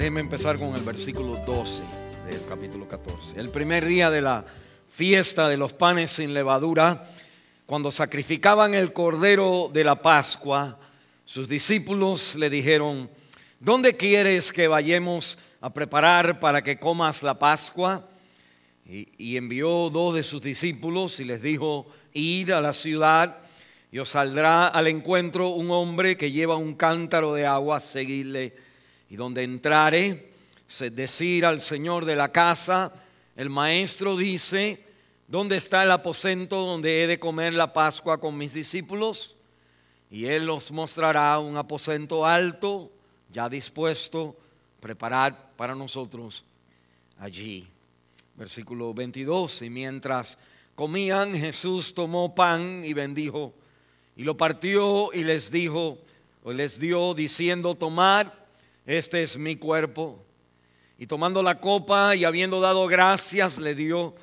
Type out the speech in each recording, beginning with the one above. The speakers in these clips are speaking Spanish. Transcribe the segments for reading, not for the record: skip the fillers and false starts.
Déjenme empezar con el versículo 12 del capítulo 14. El primer día de la fiesta de los panes sin levadura, cuando sacrificaban el cordero de la Pascua, sus discípulos le dijeron: ¿dónde quieres que vayamos a preparar para que comas la Pascua? Y envió dos de sus discípulos y les dijo: id a la ciudad y os saldrá al encuentro un hombre que lleva un cántaro de agua, seguidle. Y donde entrare, decir al señor de la casa: el maestro dice, ¿dónde está el aposento donde he de comer la Pascua con mis discípulos? Y él os mostrará un aposento alto, ya dispuesto, preparad para nosotros allí. Versículo 22, y mientras comían, Jesús tomó pan y bendijo, y lo partió y les dijo, o les dio, diciendo: tomad, este es mi cuerpo. Y tomando la copa y habiendo dado gracias, le dio,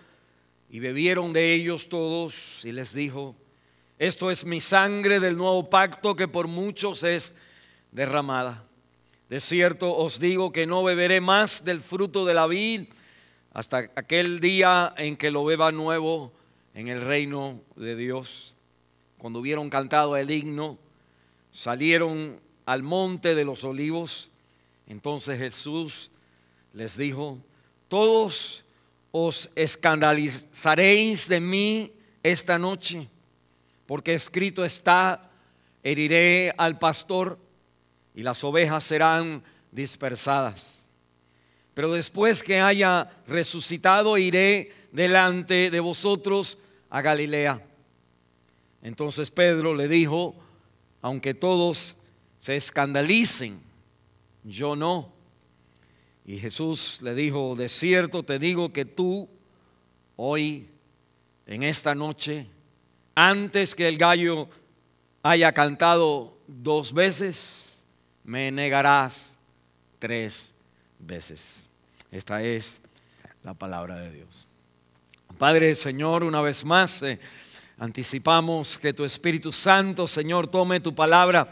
y bebieron de ellos todos, y les dijo: esto es mi sangre del nuevo pacto, que por muchos es derramada. De cierto os digo que no beberé más del fruto de la vid hasta aquel día en que lo beba nuevo en el reino de Dios. Cuando hubieron cantado el himno, salieron al monte de los olivos. Entonces Jesús les dijo: todos os escandalizaréis de mí esta noche, porque escrito está: heriré al pastor y las ovejas serán dispersadas. Pero después que haya resucitado, iré delante de vosotros a Galilea. Entonces Pedro le dijo: aunque todos se escandalicen, yo no. Y Jesús le dijo: de cierto te digo que tú hoy, en esta noche, antes que el gallo haya cantado 2 veces, me negarás 3 veces. Esta es la palabra de Dios. Padre, Señor, una vez más anticipamos que tu Espíritu Santo, Señor, tome tu palabra,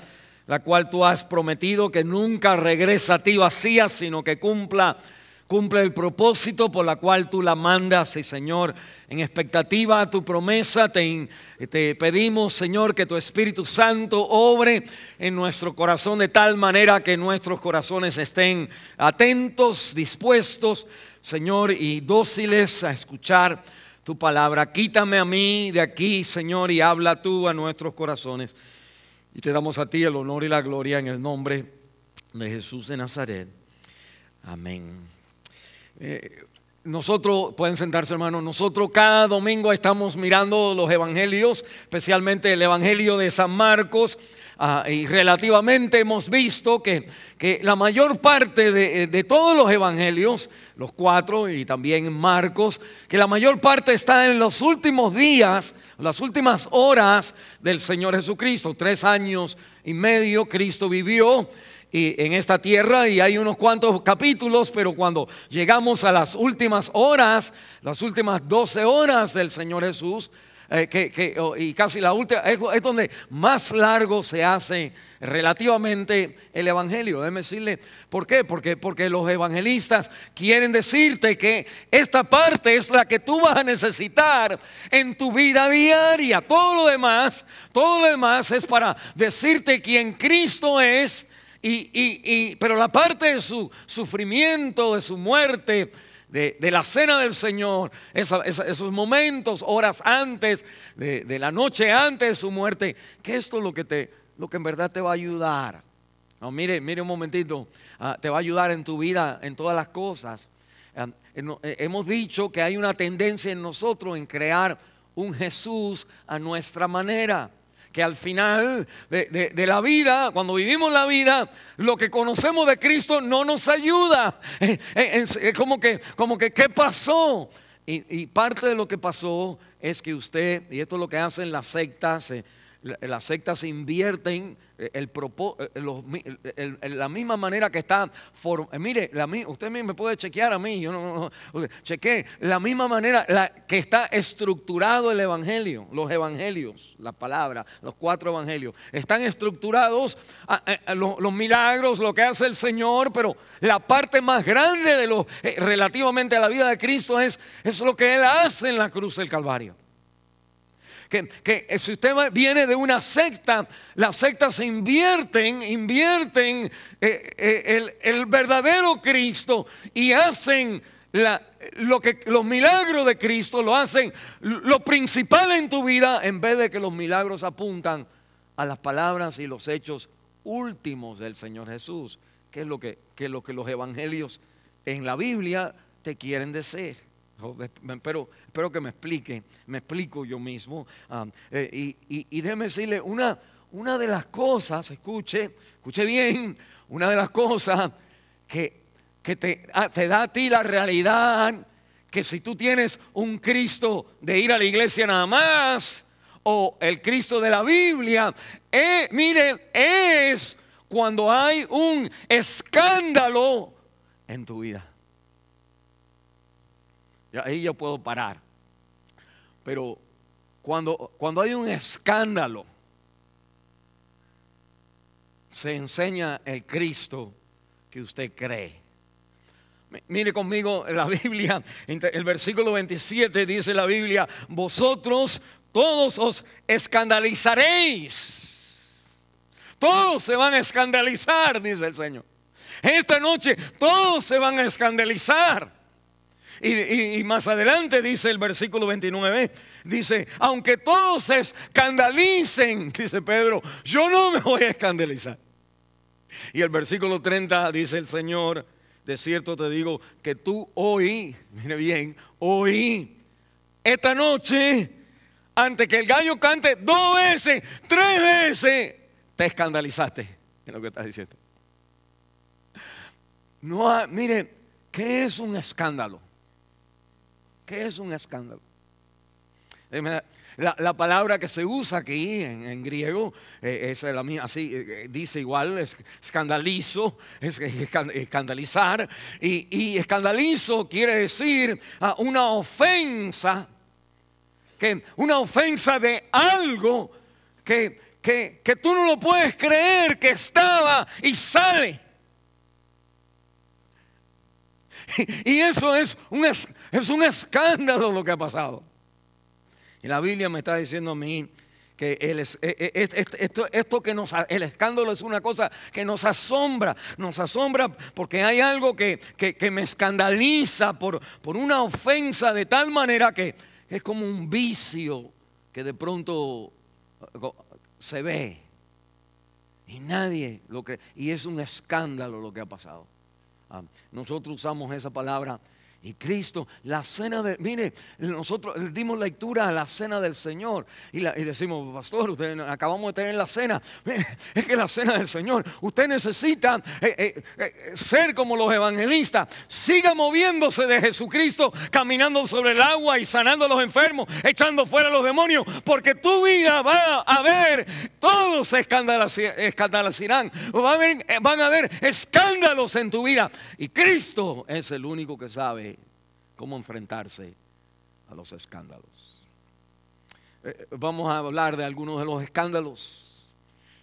la cual tú has prometido que nunca regresa a ti vacía, sino que cumple el propósito por la cual tú la mandas. Y Señor, en expectativa a tu promesa, te pedimos, Señor, que tu Espíritu Santo obre en nuestro corazón de tal manera que nuestros corazones estén atentos, dispuestos, Señor, y dóciles a escuchar tu palabra. Quítame a mí de aquí, Señor, y habla tú a nuestros corazones. Y te damos a ti el honor y la gloria en el nombre de Jesús de Nazaret. Amén. Nosotros, pueden sentarse, hermanos, nosotros cada domingo estamos mirando los evangelios, especialmente el evangelio de San Marcos, y relativamente hemos visto que la mayor parte de todos los evangelios, los 4 y también Marcos, que la mayor parte está en los últimos días, las últimas horas del Señor Jesucristo. 3 años y medio Cristo vivió en esta tierra, y hay unos cuantos capítulos, pero cuando llegamos a las últimas horas, las últimas 12 horas del Señor Jesús, y casi la última, es donde más largo se hace relativamente el evangelio. Déjeme decirle por qué. Porque los evangelistas quieren decirte que esta parte es la que tú vas a necesitar en tu vida diaria. Todo lo demás es para decirte quién Cristo es. Pero la parte de su sufrimiento, de su muerte, de la cena del Señor, esos momentos, horas antes, de la noche antes de su muerte, que esto es lo que en verdad te va a ayudar. No, mire un momentito, te va a ayudar en tu vida, en todas las cosas. Hemos dicho que hay una tendencia en nosotros en crear un Jesús a nuestra manera, que al final de la vida, cuando vivimos la vida, lo que conocemos de Cristo no nos ayuda. Es como que ¿qué pasó? Y parte de lo que pasó es que usted, y esto es lo que hacen las sectas, las sectas invierten la misma manera que está. Mire, usted me puede chequear a mí, yo no chequeé la misma manera que está estructurado el evangelio, los evangelios, la palabra, los 4 evangelios. Están estructurados los milagros, lo que hace el Señor, pero la parte más grande de relativamente a la vida de Cristo es lo que Él hace en la cruz del Calvario. Que si usted viene de una secta, las sectas invierten el verdadero Cristo y hacen los milagros de Cristo, lo hacen lo principal en tu vida, en vez de que los milagros apuntan a las palabras y los hechos últimos del Señor Jesús, que es lo que los evangelios en la Biblia te quieren decir. Espero que me explico yo mismo. Y déjeme decirle, una de las cosas, escuche bien, una de las cosas que te da a ti la realidad, que si tú tienes un Cristo de ir a la iglesia nada más, o el Cristo de la Biblia, mire, es cuando hay un escándalo en tu vida. Ahí yo puedo parar. Pero cuando hay un escándalo, se enseña el Cristo que usted cree. Mire conmigo la Biblia, el versículo 27 dice la Biblia: vosotros todos os escandalizaréis. Todos se van a escandalizar, dice el Señor. Esta noche todos se van a escandalizar. Y más adelante dice el versículo 29, dice: aunque todos se escandalicen, dice Pedro, yo no me voy a escandalizar. Y el versículo 30 dice el Señor: de cierto te digo que tú hoy, mire bien, hoy, esta noche, antes que el gallo cante 2 veces, 3 veces, te escandalizaste. Es lo que estás diciendo. No, mire, ¿qué es un escándalo? ¿Qué es un escándalo? La palabra que se usa aquí en griego es la misma, así dice igual, es escandalizo, es escandalizar. Y escandalizo quiere decir una ofensa, una ofensa de algo que tú no lo puedes creer que estaba y sale. Y eso es un escándalo lo que ha pasado. Y la Biblia me está diciendo a mí que el escándalo es una cosa que nos asombra porque hay algo que me escandaliza por una ofensa de tal manera que es como un vicio que de pronto se ve y nadie lo cree, y es un escándalo lo que ha pasado. Nosotros usamos esa palabra. Y Cristo, la cena mire, nosotros dimos lectura a la cena del Señor y decimos: pastor, usted, acabamos de tener la cena. Es que la cena del Señor, usted necesita ser como los evangelistas. Siga moviéndose de Jesucristo, caminando sobre el agua y sanando a los enfermos, echando fuera a los demonios, porque tu vida va a haber, todos se escandalizarán, van a haber escándalos en tu vida. Y Cristo es el único que sabe cómo enfrentarse a los escándalos. Vamos a hablar de algunos de los escándalos.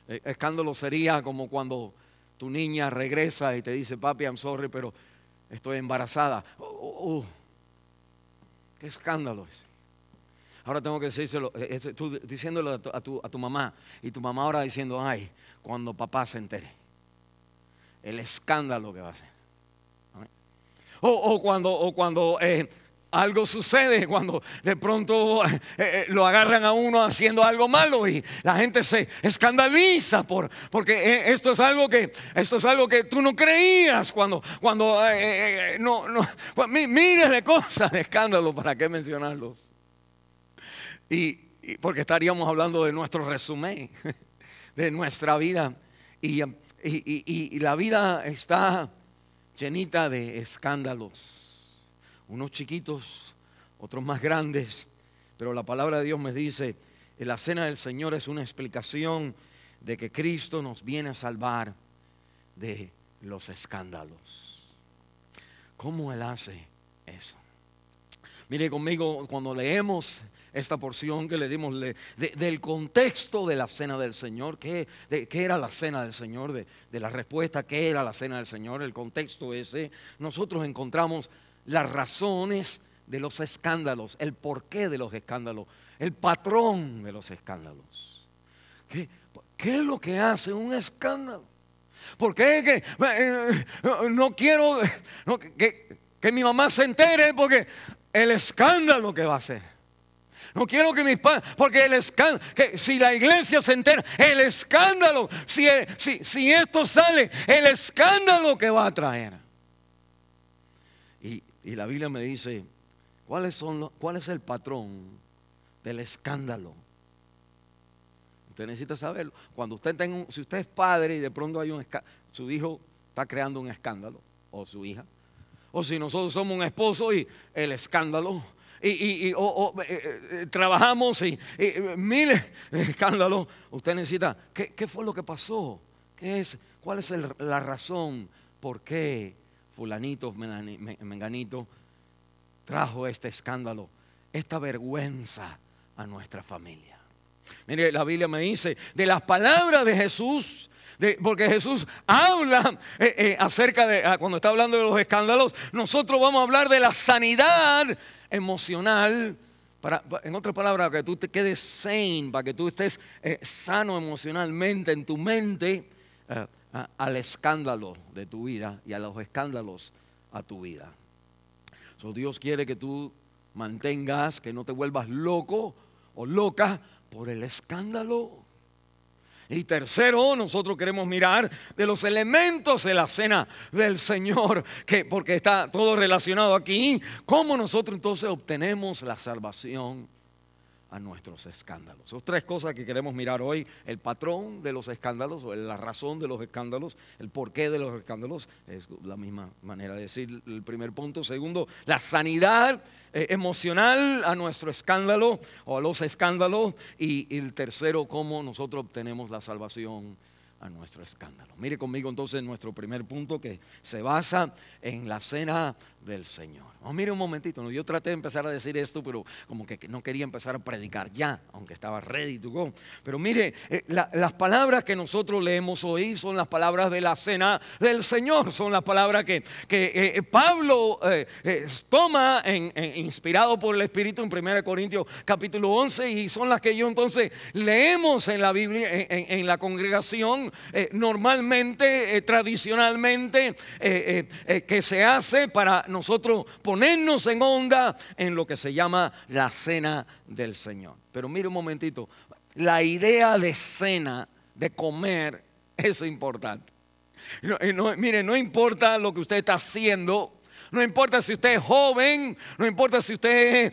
Escándalo sería como cuando tu niña regresa y te dice: papi, I'm sorry, pero estoy embarazada. ¿Qué escándalo es? Ahora tengo que decírselo, tú diciéndolo a tu mamá, y tu mamá ahora diciendo: ay, cuando papá se entere. El escándalo que va a hacer. O cuando algo sucede, cuando de pronto lo agarran a uno haciendo algo malo y la gente se escandaliza porque esto es algo que tú no creías miles de cosas de escándalo, ¿para qué mencionarlos? Y porque estaríamos hablando de nuestro resumen de nuestra vida y la vida está llenita de escándalos, unos chiquitos, otros más grandes, pero la palabra de Dios me dice la cena del Señor es una explicación de que Cristo nos viene a salvar de los escándalos. ¿Cómo Él hace eso? Mire conmigo, cuando leemos esta porción que le dimos del contexto de la cena del Señor, ¿qué era la cena del Señor? De la respuesta, ¿qué era la cena del Señor? El contexto ese, nosotros encontramos las razones de los escándalos, el porqué de los escándalos, el patrón de los escándalos. ¿Qué es lo que hace un escándalo? ¿Por qué no quiero que mi mamá se entere? Porque el escándalo que va a hacer. No quiero que mis padres, porque el escándalo, que si la iglesia se entera, el escándalo, si esto sale, el escándalo que va a traer. Y la Biblia me dice, ¿cuál es el patrón del escándalo? Usted necesita saberlo. Cuando usted si usted es padre y de pronto hay su hijo está creando un escándalo, o su hija, o si nosotros somos un esposo y el escándalo, trabajamos y miles de escándalos, usted necesita, ¿qué fue lo que pasó? ¿Cuál es la razón por qué fulanito, menganito trajo este escándalo, esta vergüenza a nuestra familia? Mire, la Biblia me dice de las palabras de Jesús, porque Jesús habla acerca de, cuando está hablando de los escándalos, nosotros vamos a hablar de la sanidad emocional. En otras palabras, para que tú te quedes sane, para que tú estés sano emocionalmente en tu mente, al escándalo de tu vida y a los escándalos a tu vida. Dios quiere que tú mantengas, que no te vuelvas loco o loca por el escándalo. Y tercero, nosotros queremos mirar de los elementos de la cena del Señor, porque está todo relacionado aquí, cómo nosotros entonces obtenemos la salvación a nuestros escándalos. Son tres cosas que queremos mirar hoy: el patrón de los escándalos, o la razón de los escándalos, el porqué de los escándalos, es la misma manera de decir el primer punto. Segundo, la sanidad emocional a nuestro escándalo o a los escándalos. Y el tercero, cómo nosotros obtenemos la salvación a nuestro escándalo. Mire conmigo entonces nuestro primer punto, que se basa en la cena del Señor. Mire un momentito, yo traté de empezar a decir esto, pero como que no quería empezar a predicar ya, aunque estaba ready to go. Pero mire, las palabras que nosotros leemos hoy son las palabras de la cena del Señor. Son las palabras que Pablo toma inspirado por el Espíritu en 1 Corintios capítulo 11, y son las que yo entonces leemos en la Biblia, en la congregación, normalmente, tradicionalmente, que se hace para nosotros ponernos en onda en lo que se llama la cena del Señor. Pero mire un momentito, la idea de cena, de comer, es importante. Mire, no importa lo que usted está haciendo. No importa si usted es joven, no importa si usted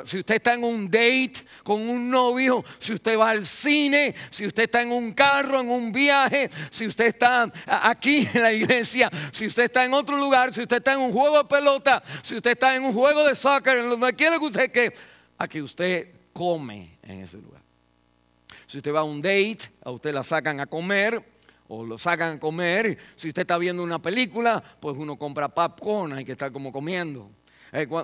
si usted está en un date con un novio, si usted va al cine, si usted está en un carro, en un viaje, si usted está aquí en la iglesia, si usted está en otro lugar, si usted está en un juego de pelota, si usted está en un juego de soccer, en donde quiera que usted que aquí usted come en ese lugar. Si usted va a un date, a usted la sacan a comer, o lo sacan a comer. Si usted está viendo una película, pues uno compra popcorn, hay que estar como comiendo.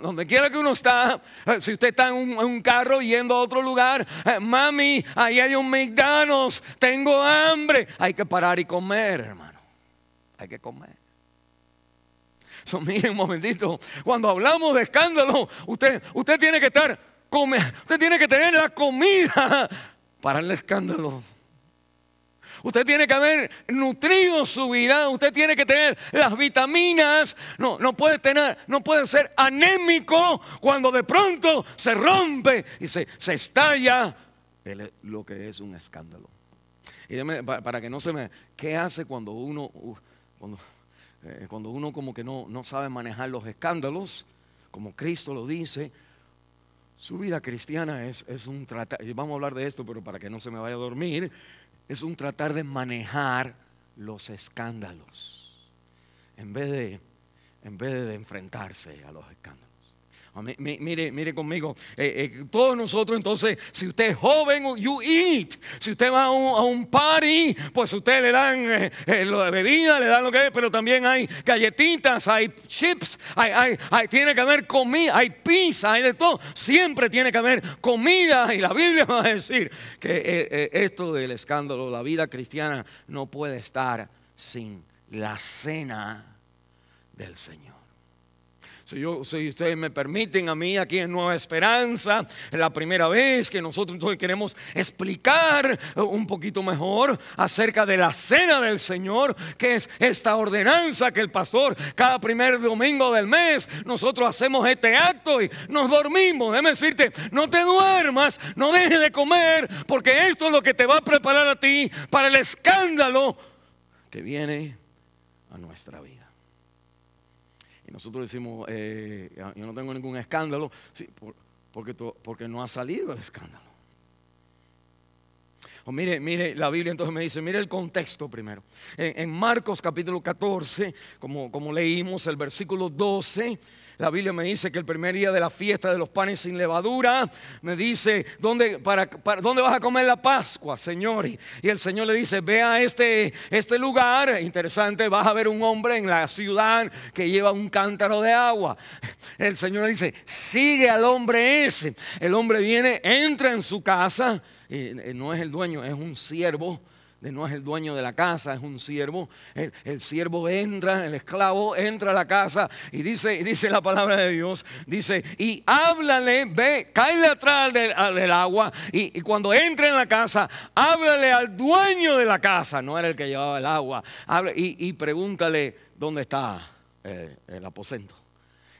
Donde quiera que uno está, si usted está en un carro yendo a otro lugar, mami, ahí hay un McDonald's, tengo hambre. Hay que parar y comer, hermano. Hay que comer. Miren un momentito, cuando hablamos de escándalo, usted tiene que usted tiene que tener la comida para el escándalo. Usted tiene que haber nutrido su vida. Usted tiene que tener las vitaminas. No puede ser anémico cuando de pronto se rompe y se estalla lo que es un escándalo. Y para que no se me... ¿Qué hace cuando uno como que no sabe manejar los escándalos? Como Cristo lo dice, su vida cristiana es un tratar... Vamos a hablar de esto, pero para que no se me vaya a dormir... Es un tratar de manejar los escándalos en vez de enfrentarse a los escándalos. Mire conmigo, todos nosotros entonces, si usted es joven, you eat. Si usted va a un party, pues usted le dan bebida, le dan lo que es, pero también hay galletitas, hay chips, tiene que haber comida, hay pizza, hay de todo. Siempre tiene que haber comida, y la Biblia va a decir que esto del escándalo, la vida cristiana no puede estar sin la cena del Señor. Si ustedes me permiten, a mí aquí en Nueva Esperanza, es la primera vez que nosotros entonces queremos explicar un poquito mejor acerca de la cena del Señor, que es esta ordenanza que el pastor cada primer domingo del mes nosotros hacemos este acto y nos dormimos. Déjame decirte, no te duermas, no dejes de comer, porque esto es lo que te va a preparar a ti para el escándalo que viene a nuestra vida. Y nosotros decimos, yo no tengo ningún escándalo, sí, porque no ha salido el escándalo. O mire, la Biblia entonces me dice, mire el contexto primero. En Marcos capítulo 14, como leímos el versículo 12, la Biblia me dice que el primer día de la fiesta de los panes sin levadura, me dice, ¿dónde vas a comer la Pascua, Señor? Y el Señor le dice, ve a este lugar, interesante, vas a ver un hombre en la ciudad que lleva un cántaro de agua. El Señor le dice, sigue al hombre ese. El hombre viene, entra en su casa, y no es el dueño, es un siervo. No es el dueño de la casa, es un siervo. El siervo entra, el esclavo entra a la casa y dice la palabra de Dios, dice, y háblale, ve, cáele atrás del agua y cuando entre en la casa, háblale al dueño de la casa, no era el que llevaba el agua, y pregúntale dónde está el aposento.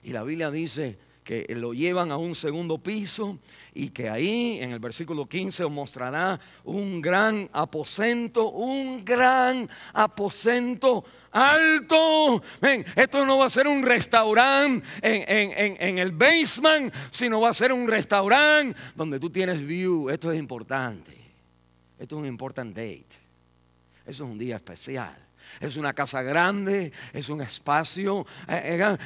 Y la Biblia dice que lo llevan a un segundo piso y que ahí en el versículo 15 os mostrará un gran aposento alto. Ven, esto no va a ser un restaurante en el basement, sino va a ser un restaurante donde tú tienes view. Esto es importante. Esto es un important date. Eso es un día especial. Es una casa grande, es un espacio,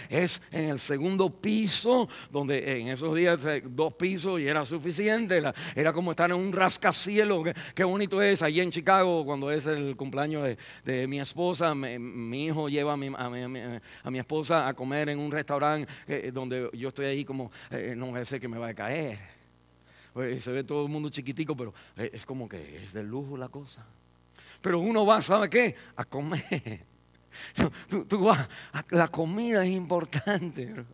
es en el segundo piso, donde en esos días 2 pisos y era suficiente, era como estar en un rascacielos. Qué bonito es allí en Chicago cuando es el cumpleaños de mi esposa. Mi hijo lleva a mi esposa a comer en un restaurante donde yo estoy ahí como, no voy a decir que me va a caer. Se ve todo el mundo chiquitico, pero es como que es de lujo la cosa. Pero uno va, ¿sabe qué? A comer. Tú vas, la comida es importante.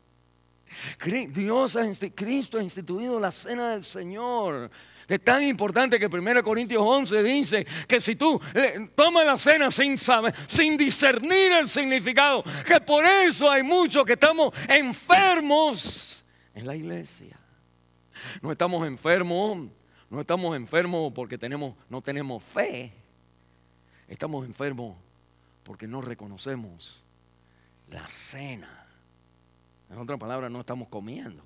Cristo ha instituido la cena del Señor. Es tan importante que 1 Corintios 11 dice que si tú tomas la cena sin saber, sin discernir el significado, que por eso hay muchos que estamos enfermos en la iglesia. No estamos enfermos porque no tenemos fe. Estamos enfermos porque no reconocemos la cena. En otras palabras, no estamos comiendo.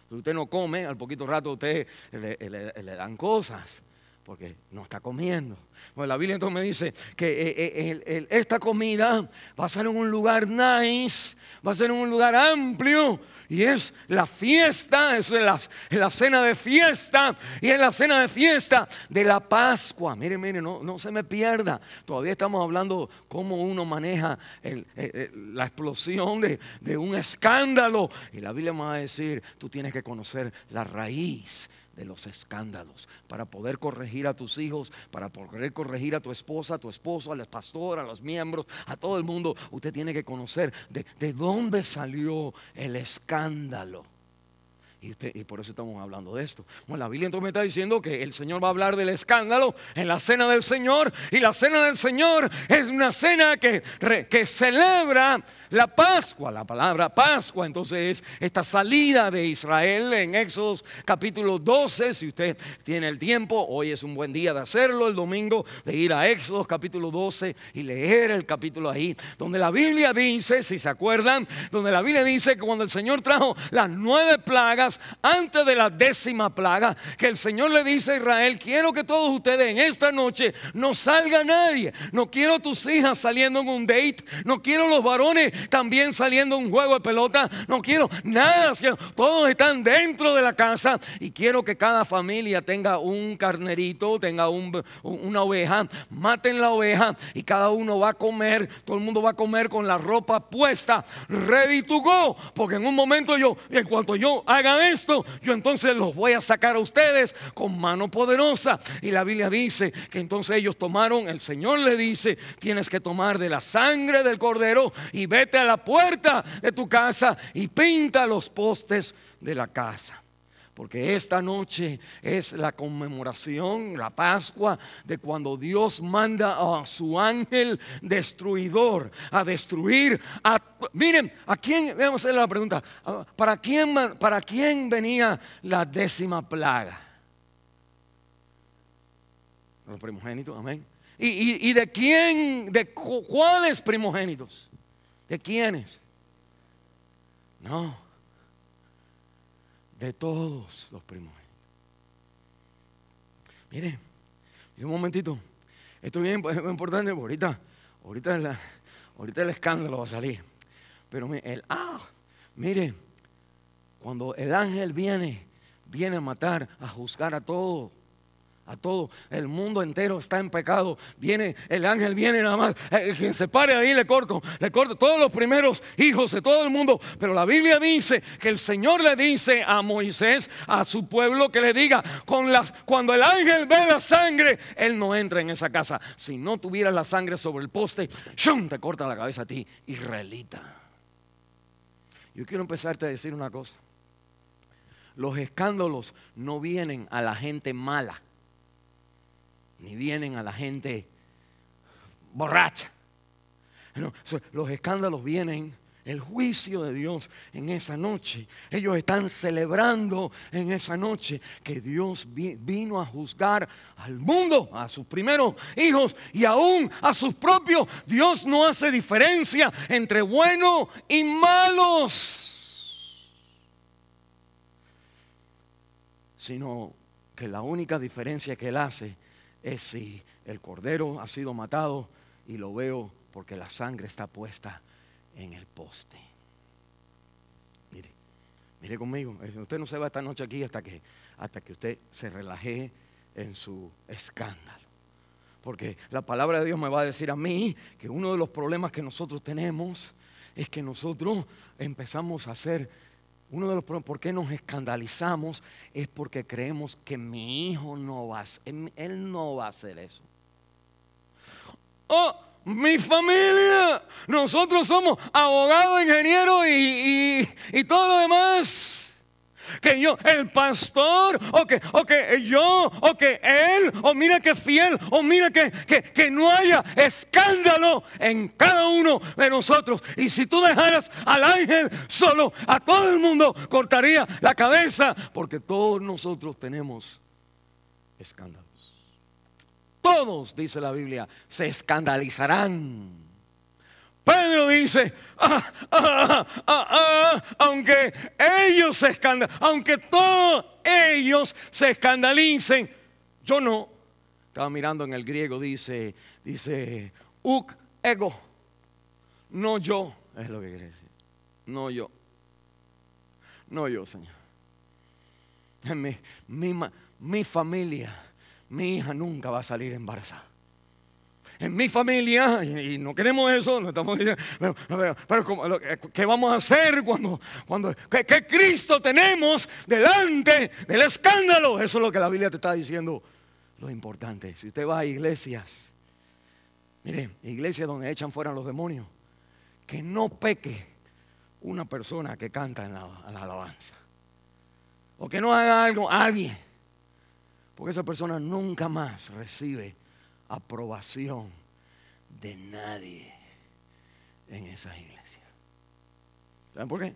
Si usted no come, al poquito rato usted le dan cosas porque no está comiendo. Bueno, la Biblia entonces me dice que esta comida va a ser en un lugar nice, va a ser en un lugar amplio, y es la fiesta, es la cena de fiesta, y es la cena de fiesta de la Pascua. Mire, no se me pierda. Todavía estamos hablando cómo uno maneja la explosión de un escándalo, y la Biblia me va a decir, tú tienes que conocer la raíz de los escándalos para poder corregir a tus hijos, para poder corregir a tu esposa, a tu esposo, al pastor, a los miembros, a todo el mundo. Usted tiene que conocer de dónde salió el escándalo. Y por eso estamos hablando de esto. Bueno, la Biblia entonces me está diciendo que el Señor va a hablar del escándalo en la cena del Señor. Y la cena del Señor es una cena que celebra la Pascua. La palabra Pascua entonces es esta salida de Israel en Éxodo capítulo 12. Si usted tiene el tiempo, hoy es un buen día de hacerlo, el domingo, de ir a Éxodo capítulo 12 y leer el capítulo ahí, donde la Biblia dice, si se acuerdan, donde la Biblia dice que cuando el Señor trajo las 9 plagas plagas antes de la 10ª plaga, que el Señor le dice a Israel: quiero que todos ustedes en esta noche no salga nadie. No quiero tus hijas saliendo en un date, no quiero los varones también saliendo en un juego de pelota, no quiero nada. Todos están dentro de la casa y quiero que cada familia tenga un carnerito, tenga una oveja. Maten la oveja y cada uno va a comer, todo el mundo va a comer con la ropa puesta, ready to go, porque en un momento en cuanto yo haga esto, yo entonces los voy a sacar a ustedes con mano poderosa. Y la Biblia dice que entonces ellos tomaron, el Señor le dice: tienes que tomar de la sangre del cordero y vete a la puerta de tu casa y pinta los postes de la casa. Porque esta noche es la conmemoración, la Pascua, de cuando Dios manda a su ángel destruidor a destruir miren, ¿a quién? Vamos a hacer la pregunta: ¿para quién venía la 10ª plaga? Los primogénitos, amén. ¿Y de quién? ¿De cuáles primogénitos? ¿De quiénes? No, de todos los primogénitos. Mire, un momentito. Esto es bien importante, porque ahorita el escándalo va a salir. Pero mire, cuando el ángel viene a matar, a juzgar a todo el mundo entero está en pecado. El ángel viene nada más. Quien se pare ahí le corto todos los primeros hijos de todo el mundo. Pero la Biblia dice que el Señor le dice a Moisés, a su pueblo, que le diga: cuando el ángel ve la sangre, él no entra en esa casa. Si no tuvieras la sangre sobre el poste, ¡shum!, te corta la cabeza a ti, israelita. Yo quiero empezarte a decir una cosa: los escándalos no vienen a la gente mala, ni vienen a la gente borracha. No, los escándalos vienen, el juicio de Dios en esa noche. Ellos están celebrando en esa noche que Dios vino a juzgar al mundo, a sus primeros hijos y aún a sus propios. Dios no hace diferencia entre buenos y malos, sino que la única diferencia que Él hace es si el cordero ha sido matado, y lo veo porque la sangre está puesta en el poste. Mire conmigo. Usted no se va esta noche aquí hasta que usted se relaje en su escándalo. Porque la palabra de Dios me va a decir a mí que uno de los problemas que nosotros tenemos es que nosotros empezamos a hacer, uno de los problemas por qué nos escandalizamos es porque creemos que mi hijo él no va a hacer eso. Mi familia, nosotros somos abogados, ingenieros y todo lo demás. Que yo, el pastor, o que yo, o que él, o mira que fiel, o mira que no haya escándalo en cada uno de nosotros. Y si tú dejaras al ángel solo, a todo el mundo cortaría la cabeza, porque todos nosotros tenemos escándalos. Todos, dice la Biblia, se escandalizarán. Pedro dice: aunque ellos aunque todos ellos se escandalicen, yo no. Estaba mirando en el griego, dice uk ego, no yo, es lo que quiere decir. No yo, Señor. Mi familia, mi hija nunca va a salir embarazada. En mi familia, y no queremos eso, no estamos diciendo, pero ¿qué vamos a hacer ¿qué Cristo tenemos delante del escándalo? Eso es lo que la Biblia te está diciendo. Lo importante, si usted va a iglesias, mire, iglesias donde echan fuera los demonios, que no peque una persona que canta en la alabanza, o que no haga algo alguien, porque esa persona nunca más recibe aprobación de nadie en esas iglesias. ¿Saben por qué?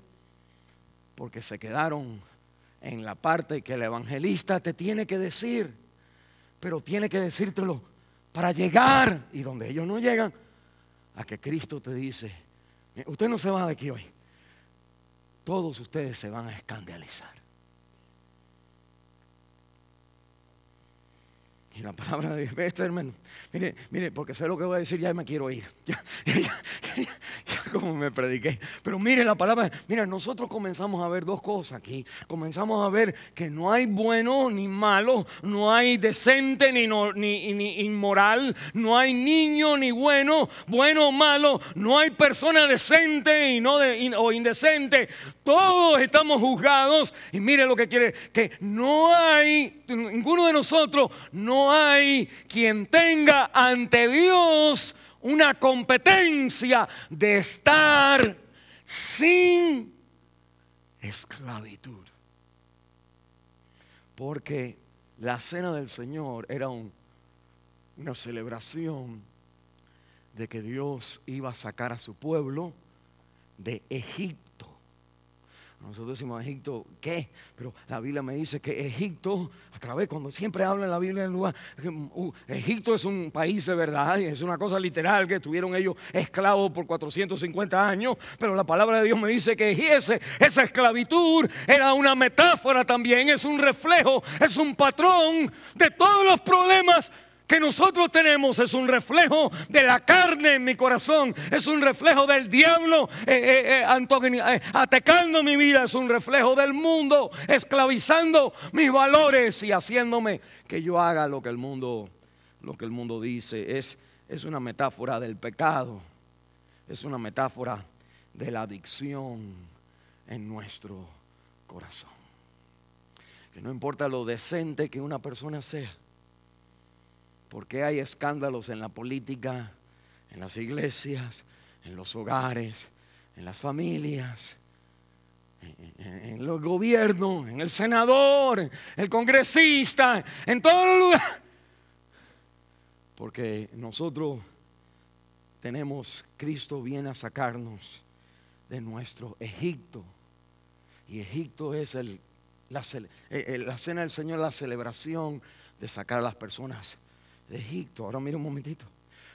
Porque se quedaron en la parte que el evangelista te tiene que decir, pero tiene que decírtelo para llegar, y donde ellos no llegan, a que Cristo te dice: usted no se va de aquí hoy, todos ustedes se van a escandalizar. Y la palabra de Dios, hermano, mire, porque sé lo que voy a decir, ya me quiero ir. Ya como me prediqué. Pero mire la palabra, mira, nosotros comenzamos a ver dos cosas aquí. Comenzamos a ver que no hay bueno ni malo, no hay decente ni inmoral, no hay niño ni bueno o malo, no hay persona decente o indecente. Todos estamos juzgados. Y mire lo que quiere, que no hay, ninguno de nosotros, no hay quien tenga ante Dios una competencia de estar sin esclavitud. Porque la cena del Señor era una celebración de que Dios iba a sacar a su pueblo de Egipto. Nosotros decimos Egipto, ¿qué? Pero la Biblia me dice que Egipto, a través, cuando siempre habla en la Biblia en lugar, Egipto es un país de verdad, es una cosa literal que estuvieron ellos esclavos por 450 años, pero la palabra de Dios me dice que esa esclavitud era una metáfora también, es un reflejo, es un patrón de todos los problemas que nosotros tenemos. Es un reflejo de la carne en mi corazón, es un reflejo del diablo atacando mi vida, es un reflejo del mundo esclavizando mis valores y haciéndome que yo haga lo que el mundo dice. Es una metáfora del pecado, es una metáfora de la adicción en nuestro corazón. Que no importa lo decente que una persona sea, porque hay escándalos en la política, en las iglesias, en los hogares, en las familias, en los gobiernos, en el senador, el congresista, en todos los lugares. Porque nosotros Cristo viene a sacarnos de nuestro Egipto. Y Egipto es la cena del Señor, la celebración de sacar a las personas de Egipto. Ahora mire un momentito.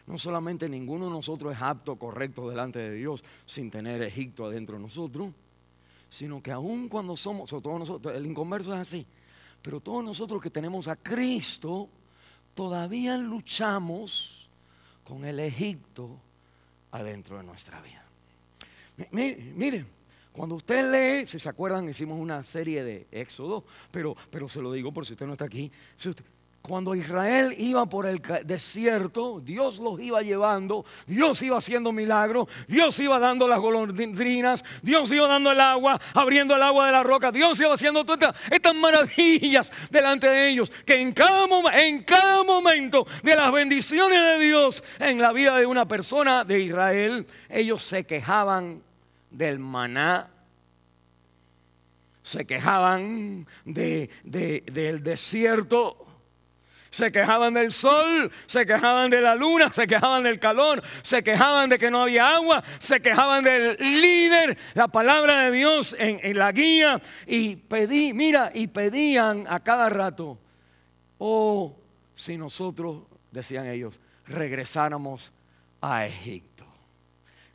No solamente ninguno de nosotros es apto, correcto delante de Dios sin tener Egipto adentro de nosotros, sino que aun cuando somos, sobre todo nosotros, el inconverso es así, pero todos nosotros que tenemos a Cristo, todavía luchamos con el Egipto adentro de nuestra vida. Mire, cuando usted lee, si se acuerdan, hicimos una serie de Éxodo, pero se lo digo por si usted no está aquí. Cuando Israel iba por el desierto, Dios los iba llevando, Dios iba haciendo milagros, Dios iba dando las golondrinas, Dios iba dando el agua, abriendo el agua de la roca, Dios iba haciendo todas estas maravillas delante de ellos, que en cada momento de las bendiciones de Dios en la vida de una persona de Israel, ellos se quejaban del maná, se quejaban del desierto, se quejaban del sol, se quejaban de la luna, se quejaban del calor, se quejaban de que no había agua, se quejaban del líder, la palabra de Dios en la guía, y pedían a cada rato, oh, si nosotros, decían ellos, regresáramos a Egipto.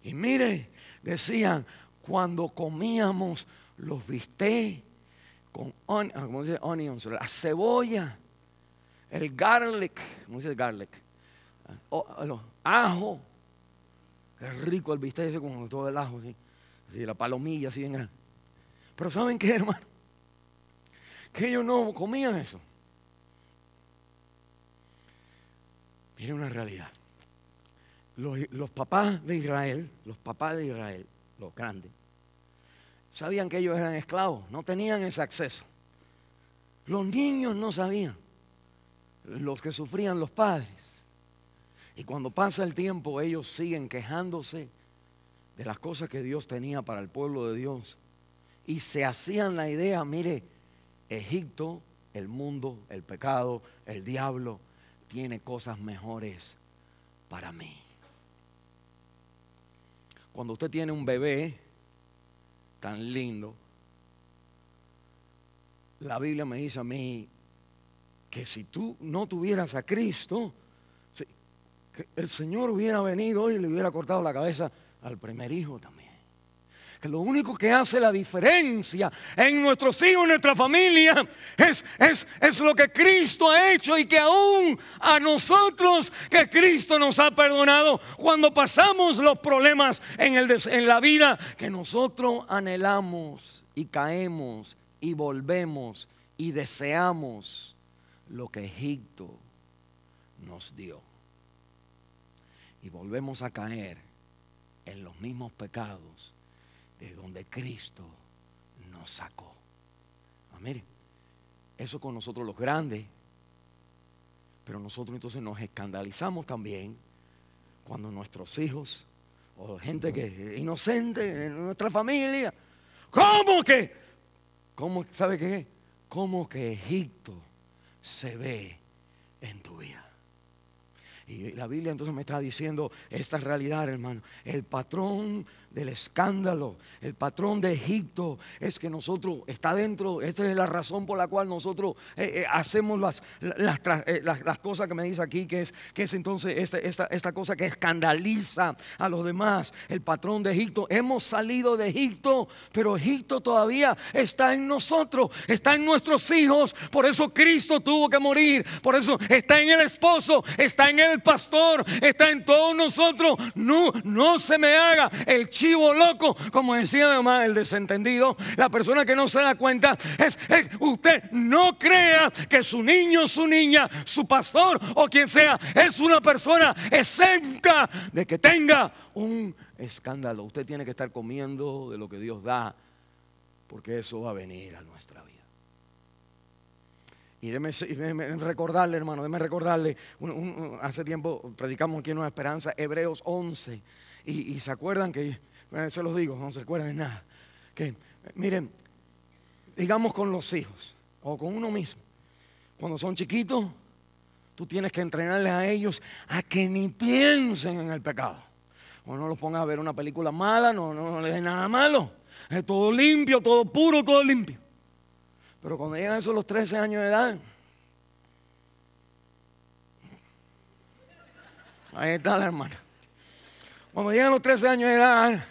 Y mire, decían, cuando comíamos los bistecs con onions, la cebolla, el garlic, ¿cómo dice el garlic? Ajo, qué rico el bistec ese con todo el ajo, así, la palomilla así bien grande. Pero ¿saben qué, hermano? Que ellos no comían eso. Miren una realidad. Los papás de Israel, los grandes, sabían que ellos eran esclavos, no tenían ese acceso. Los niños no sabían. Los que sufrían los padres. Y cuando pasa el tiempo, ellos siguen quejándose de las cosas que Dios tenía para el pueblo de Dios. Y se hacían la idea, mire, Egipto, el mundo, el pecado, el diablo, tiene cosas mejores para mí. Cuando usted tiene un bebé tan lindo, la Biblia me dice a mí que si tú no tuvieras a Cristo, que el Señor hubiera venido y le hubiera cortado la cabeza al primer hijo también. que lo único que hace la diferencia en nuestros hijos, en nuestra familia, es lo que Cristo ha hecho, y que aún a nosotros, que Cristo nos ha perdonado cuando pasamos los problemas en la vida, que nosotros anhelamos y caemos y volvemos y deseamos lo que Egipto nos dio. Y volvemos a caer en los mismos pecados de donde Cristo nos sacó. Mire, eso con nosotros los grandes. Pero nosotros entonces nos escandalizamos también cuando nuestros hijos o gente que es inocente en nuestra familia, ¿sabe qué? ¿Cómo que Egipto se ve en tu vida? Y la Biblia entonces me está diciendo esta realidad, hermano. El patrón del escándalo, el patrón de Egipto, es que nosotros está dentro. Esta es la razón por la cual nosotros hacemos las cosas que me dice aquí, que es entonces esta cosa que escandaliza a los demás. El patrón de Egipto. Hemos salido de Egipto, pero Egipto todavía está en nosotros, está en nuestros hijos. Por eso Cristo tuvo que morir. Por eso está en el esposo, está en el pastor, está en todos nosotros. No se me haga el chivo loco, como decía además el desentendido, la persona que no se da cuenta. Usted no crea que su niño, su niña, su pastor o quien sea es una persona exenta de que tenga un escándalo. Usted tiene que estar comiendo de lo que Dios da, porque eso va a venir a nuestra vida. Y déjeme recordarle, hermano, hace tiempo predicamos aquí en Nueva Esperanza, Hebreos 11, y se acuerdan que, se los digo, no se acuerdan de nada, que miren, digamos con los hijos, o con uno mismo, cuando son chiquitos, tú tienes que entrenarles a ellos a que ni piensen en el pecado, o no los pongas a ver una película mala, no les des nada malo, es todo limpio, todo puro, todo limpio. Pero cuando llegan esos los 13 años de edad, ahí está la hermana. Cuando llegan los 13 años de edad,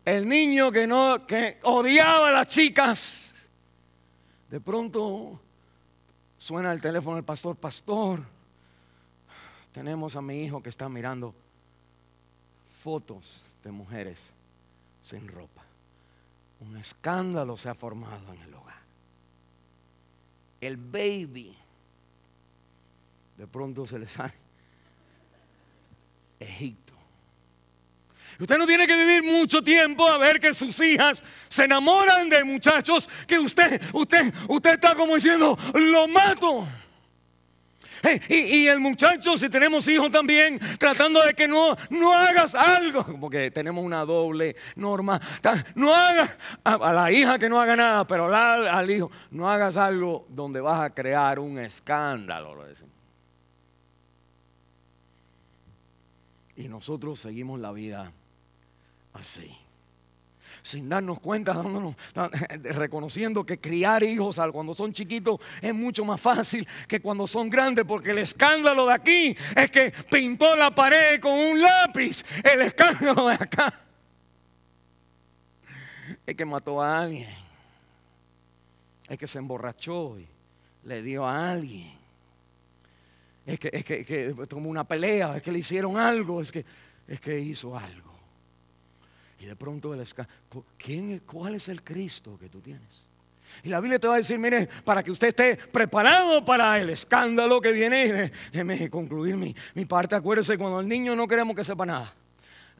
el niño que odiaba a las chicas, de pronto suena el teléfono del pastor. Pastor, tenemos a mi hijo que está mirando fotos de mujeres sin ropa. Un escándalo se ha formado en el hogar. El baby, de pronto se le sale Egipto. Usted no tiene que vivir mucho tiempo a ver que sus hijas se enamoran de muchachos que usted está como diciendo, lo mato. Y el muchacho, si tenemos hijos también, tratando de que no hagas algo, porque tenemos una doble norma. No hagas a la hija que no haga nada, pero al hijo, no hagas algo donde vas a crear un escándalo, lo decimos. Y nosotros seguimos la vida así, sin darnos cuenta, reconociendo que criar hijos cuando son chiquitos es mucho más fácil que cuando son grandes, porque el escándalo de aquí es que pintó la pared con un lápiz. El escándalo de acá es que mató a alguien, es que se emborrachó y le dio a alguien, es que tomó una pelea, es que le hicieron algo, es que hizo algo. Y de pronto ¿cuál es el Cristo que tú tienes? Y la Biblia te va a decir, mire, para que usted esté preparado para el escándalo que viene. Déjeme concluir mi parte. Acuérdese, cuando el niño no queremos que sepa nada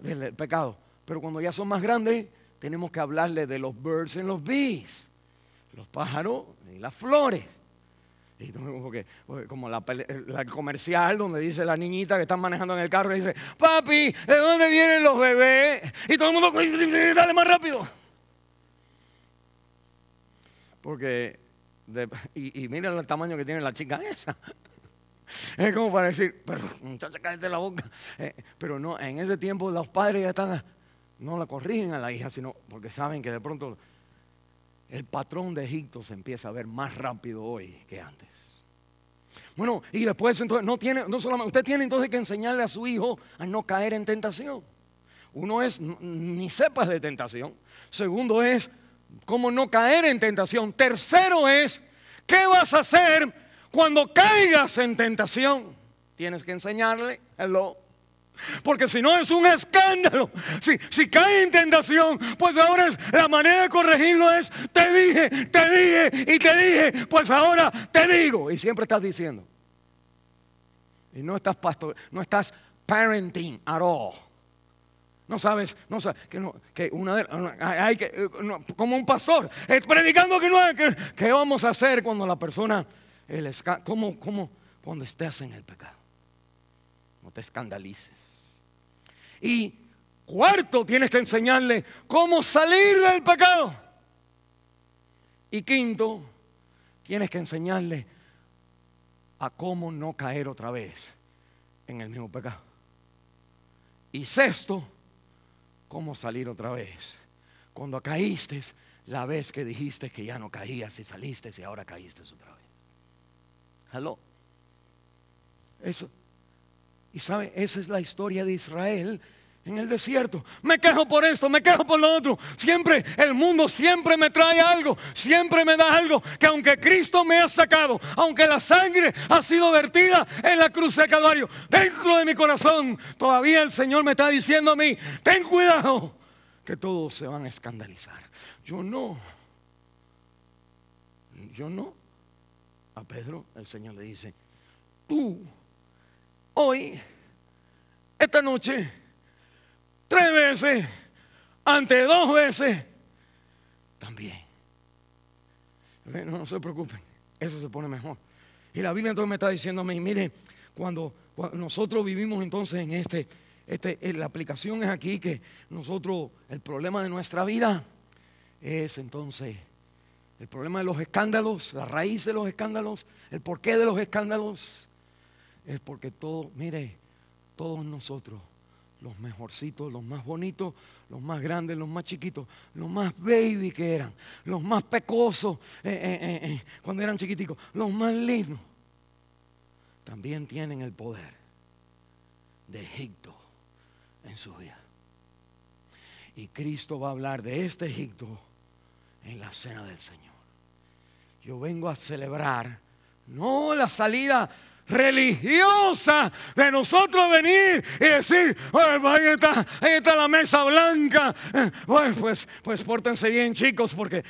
del pecado, pero cuando ya son más grandes, tenemos que hablarle de los birds and los bees, los pájaros y las flores. Y como el comercial donde dice la niñita que está manejando en el carro y dice, papi, ¿de dónde vienen los bebés? Y todo el mundo, dale más rápido. Porque, y mira el tamaño que tiene la chica esa. Es como para decir, pero muchacha, cállate la boca. Pero no, en ese tiempo los padres ya están, no la corrigen a la hija, sino porque saben que de pronto el patrón de Egipto se empieza a ver más rápido hoy que antes. Bueno, y después entonces usted tiene entonces que enseñarle a su hijo a no caer en tentación. uno es ni sepas de tentación. Segundo es cómo no caer en tentación. Tercero es qué vas a hacer cuando caigas en tentación. Tienes que enseñarle. Hello. Porque si no es un escándalo. Si cae en tentación, pues ahora la manera de corregirlo es te dije, pues ahora te digo. Y siempre estás diciendo. Y no estás parenting at all. No sabes que como un pastor predicando ¿qué vamos a hacer cuando la persona cuando estés en el pecado? No te escandalices. Y cuarto, tienes que enseñarle cómo salir del pecado. Y quinto, tienes que enseñarle a cómo no caer otra vez en el mismo pecado. Y sexto, cómo salir otra vez cuando caíste la vez que dijiste que ya no caías y saliste y ahora caíste otra vez. Hello. Eso. Y sabe, esa es la historia de Israel en el desierto. Me quejo por esto, me quejo por lo otro. Siempre, el mundo siempre me trae algo, siempre me da algo que aunque Cristo me ha sacado, aunque la sangre ha sido vertida en la cruz del Calvario, dentro de mi corazón todavía el Señor me está diciendo a mí, ten cuidado, que todos se van a escandalizar. Yo no. A Pedro el Señor le dice, tú hoy, esta noche, 3 veces, ante 2 veces, también. No se preocupen, eso se pone mejor. Y la Biblia entonces me está diciendo a mí, mire, cuando nosotros vivimos entonces en la aplicación es aquí que nosotros, el problema de nuestra vida es entonces el problema de los escándalos, la raíz de los escándalos, el porqué de los escándalos. Es porque todos nosotros, los mejorcitos, los más bonitos, los más grandes, los más chiquitos, los más baby que eran, los más pecosos cuando eran chiquiticos, los más lindos, también tienen el poder de Egipto en su vida. Y Cristo va a hablar de este Egipto en la cena del Señor. Yo vengo a celebrar, no la salida religiosa de nosotros venir y decir, ahí está la mesa blanca, pues pórtense bien, chicos, porque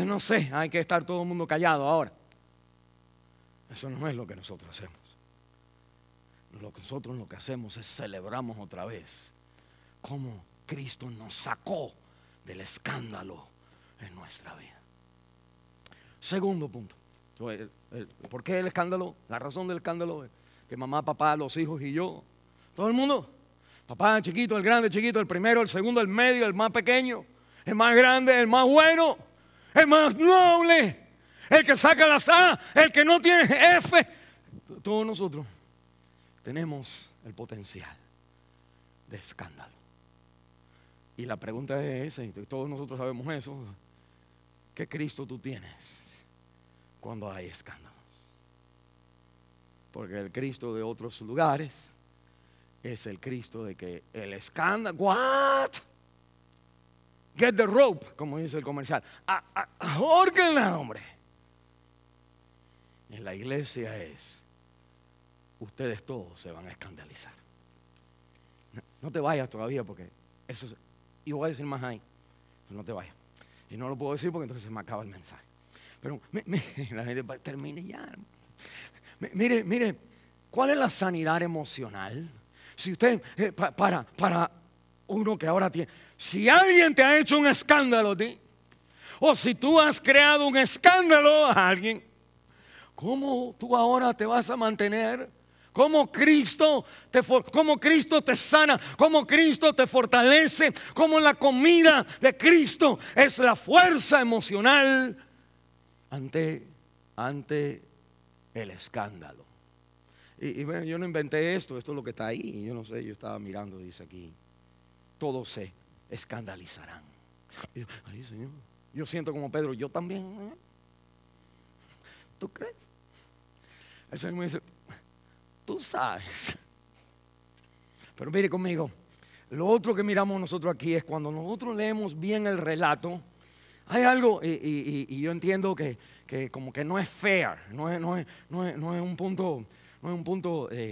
no sé, hay que estar todo el mundo callado ahora. Eso no es lo que nosotros hacemos. Nosotros lo que hacemos es celebramos otra vez cómo Cristo nos sacó del escándalo en nuestra vida. Segundo punto. ¿Por qué el escándalo? La razón del escándalo es que mamá, papá, los hijos y yo, todo el mundo, papá, chiquito, el grande, chiquito, el primero, el segundo, el medio, el más pequeño, el más grande, el más bueno, el más noble, el que saca las A, el que no tiene F. Todos nosotros tenemos el potencial de escándalo. Y la pregunta es esa, y todos nosotros sabemos eso, ¿qué Cristo tú tienes cuando hay escándalos? Porque el Cristo de otros lugares es el Cristo de que el escándalo, what? Get the rope, como dice el comercial. Ahórquenla, hombre. En la iglesia es, ustedes todos se van a escandalizar. No te vayas todavía porque eso es, y voy a decir más ahí, no te vayas. Y no lo puedo decir porque entonces se me acaba el mensaje. Pero la gente termine ya. Mire, ¿cuál es la sanidad emocional? Si usted, para uno que ahora tiene, si alguien te ha hecho un escándalo a ti, o si tú has creado un escándalo a alguien, ¿cómo tú ahora te vas a mantener? ¿Cómo Cristo te sana? ¿Cómo Cristo te fortalece? ¿Cómo la comida de Cristo es la fuerza emocional ante el escándalo? Y bueno, yo no inventé esto es lo que está ahí. Yo no sé, yo estaba mirando, dice aquí, todos se escandalizarán. Y yo, ay, Señor, yo siento como Pedro, yo también. ¿Tú crees? El Señor me dice, tú sabes. Pero mire conmigo, lo otro que miramos nosotros aquí es cuando nosotros leemos bien el relato, hay algo, y yo entiendo que como que no es fair, no es un punto,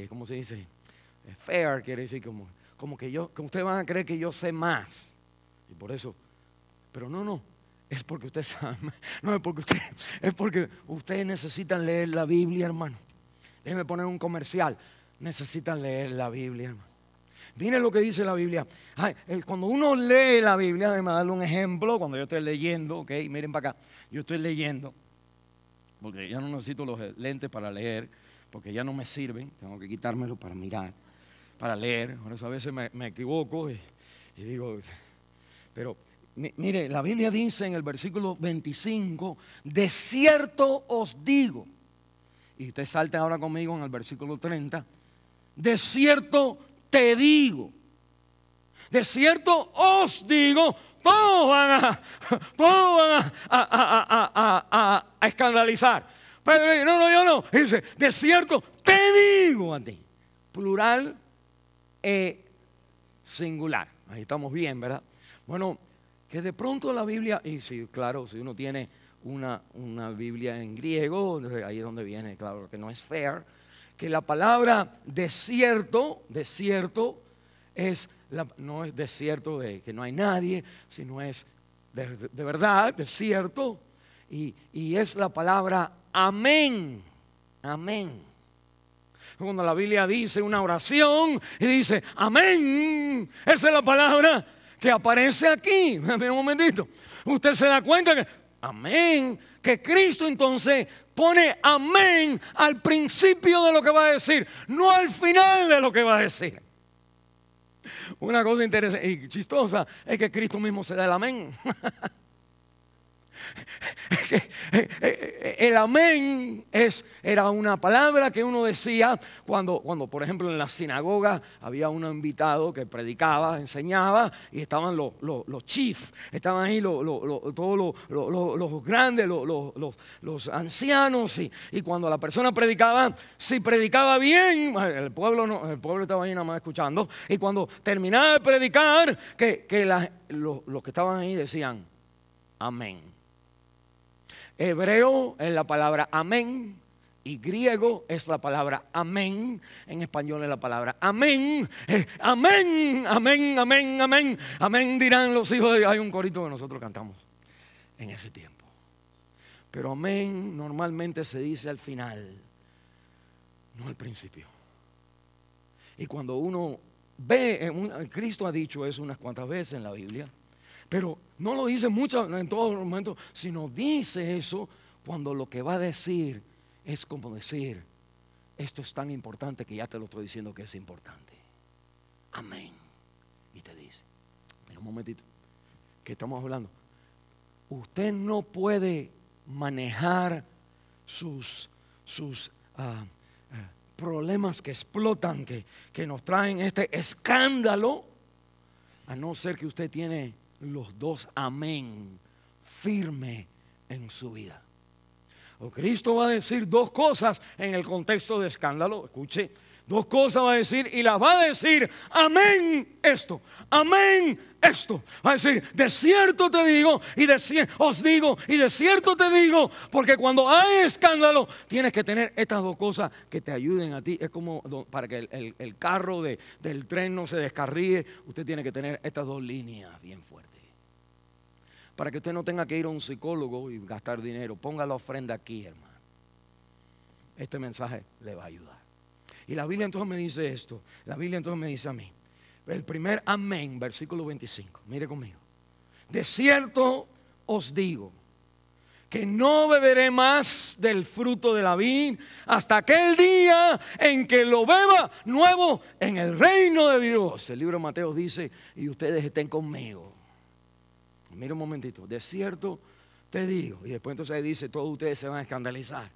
¿cómo se dice? Fair quiere decir como que ustedes van a creer que yo sé más. Y por eso, pero no, es porque ustedes saben, no es porque ustedes necesitan leer la Biblia, hermano. Déjenme poner un comercial, necesitan leer la Biblia, hermano. Miren lo que dice la Biblia. Cuando uno lee la Biblia, déjenme darle un ejemplo. Cuando yo estoy leyendo, ok, miren para acá, yo estoy leyendo, porque ya no necesito los lentes para leer, porque ya no me sirven, tengo que quitármelos para mirar, para leer. Por eso a veces me equivoco y digo, pero mire, la Biblia dice en el versículo 25, de cierto os digo, y usted salte ahora conmigo en el versículo 30, de cierto te digo, de cierto os digo, todos van a escandalizar. Pero no, yo no. Dice, de cierto te digo a ti. Plural e singular. Ahí estamos bien, ¿verdad? Bueno, que de pronto la Biblia, y sí, claro, si uno tiene una Biblia en griego, ahí es donde viene, claro, que no es fair, que la palabra desierto no es desierto de que no hay nadie, sino es de verdad, desierto, y es la palabra amén, amén. Cuando la Biblia dice una oración y dice amén, esa es la palabra que aparece aquí. Mira un momentito, usted se da cuenta que amén, que Cristo entonces pone amén al principio de lo que va a decir, no al final de lo que va a decir. Una cosa interesante y chistosa es que Cristo mismo se da el amén. El amén era una palabra que uno decía cuando por ejemplo en la sinagoga había un invitado que predicaba, enseñaba, y estaban los chiefs, estaban ahí todos los grandes, los ancianos, y cuando la persona predicaba, si predicaba bien, el pueblo estaba ahí nada más escuchando, y cuando terminaba de predicar, los que estaban ahí decían amén. Hebreo es la palabra amén, y griego es la palabra amén. En español es la palabra amén. Amén, amén, amén, amén. Amén dirán los hijos de Dios. Hay un corito que nosotros cantamos en ese tiempo. Pero amén normalmente se dice al final, no al principio. Y cuando uno ve, Cristo ha dicho eso unas cuantas veces en la Biblia, pero no lo dice mucho en todos los momentos, sino dice eso cuando lo que va a decir es como decir, esto es tan importante que ya te lo estoy diciendo que es importante. Amén. Y te dice, mira un momentito, ¿qué estamos hablando? Usted no puede manejar sus problemas que explotan, que nos traen este escándalo, a no ser que usted tiene los dos amén firme en su vida. O Cristo va a decir dos cosas en el contexto de escándalo. Escuche, dos cosas va a decir y las va a decir amén esto, amén esto. Va a decir, de cierto te digo y os digo y de cierto te digo, porque cuando hay escándalo tienes que tener estas dos cosas que te ayuden a ti. Es como para que el carro del tren no se descarríe, usted tiene que tener estas dos líneas bien fuertes. Para que usted no tenga que ir a un psicólogo y gastar dinero, ponga la ofrenda aquí, hermano. Este mensaje le va a ayudar. Y la Biblia entonces me dice esto. La Biblia entonces me dice a mí. El primer amén, versículo 25. Mire conmigo. De cierto os digo que no beberé más del fruto de la vid hasta aquel día en que lo beba nuevo en el reino de Dios. El libro de Mateo dice, y ustedes estén conmigo. Mira un momentito, de cierto te digo. Y después entonces dice, todos ustedes se van a escandalizar.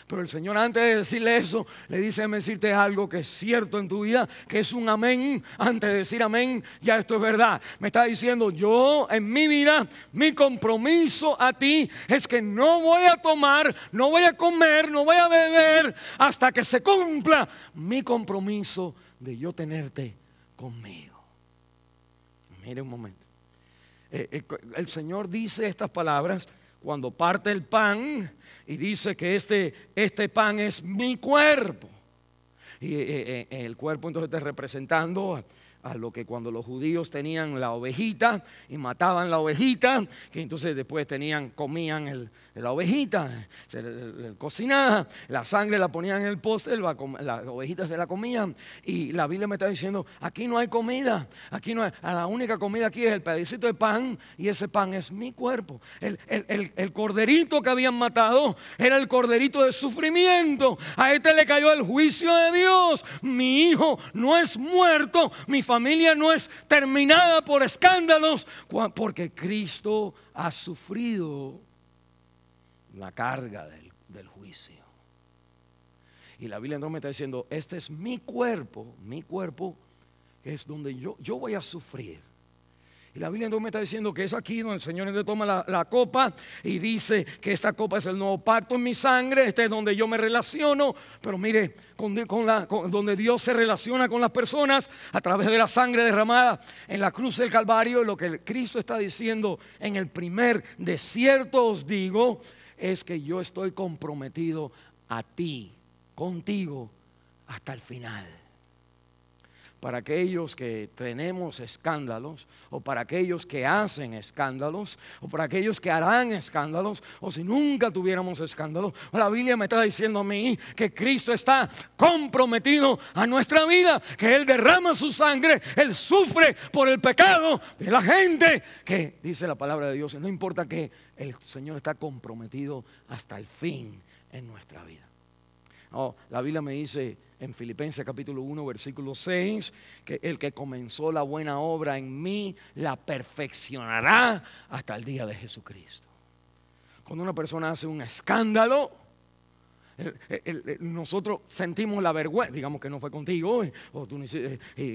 Pero el Señor, antes de decirle eso, le dice, déjame decirte algo que es cierto en tu vida, que es un amén. Antes de decir amén, ya esto es verdad. Me está diciendo, yo en mi vida, mi compromiso a ti es que no voy a tomar, no voy a comer, no voy a beber hasta que se cumpla mi compromiso de yo tenerte conmigo. Mire un momento. El Señor dice estas palabras cuando parte el pan y dice que este pan es mi cuerpo. Y el cuerpo entonces está representando a lo que cuando los judíos tenían la ovejita y mataban la ovejita, que entonces después comían la ovejita, se cocinaba, la sangre la ponían en el postre, las ovejitas se la comían. Y la Biblia me está diciendo, aquí no hay comida, aquí no hay, la única comida aquí es el pedacito de pan, y ese pan es mi cuerpo. El corderito que habían matado era el corderito de sufrimiento. A este le cayó el juicio de Dios. Mi hijo no es muerto, mi familia no es terminada por escándalos, porque Cristo ha sufrido la carga del juicio. Y la Biblia entonces me está diciendo, este es mi cuerpo, que es donde yo voy a sufrir. Y la Biblia entonces me está diciendo que es aquí donde el Señor entonces toma la copa y dice que esta copa es el nuevo pacto en mi sangre. Este es donde yo me relaciono. Pero mire, donde Dios se relaciona con las personas a través de la sangre derramada en la cruz del Calvario. Lo que Cristo está diciendo en el primer desierto, os digo, es que yo estoy comprometido a ti, contigo, hasta el final. Para aquellos que tenemos escándalos, o para aquellos que hacen escándalos, o para aquellos que harán escándalos, o si nunca tuviéramos escándalos, la Biblia me está diciendo a mí que Cristo está comprometido a nuestra vida, que Él derrama su sangre, Él sufre por el pecado de la gente, que dice la palabra de Dios, no importa que el Señor está comprometido hasta el fin en nuestra vida. La Biblia me dice en Filipenses capítulo 1 versículo 6 que el que comenzó la buena obra en mí la perfeccionará hasta el día de Jesucristo. Cuando una persona hace un escándalo, nosotros sentimos la vergüenza, digamos que no fue contigo, o tú,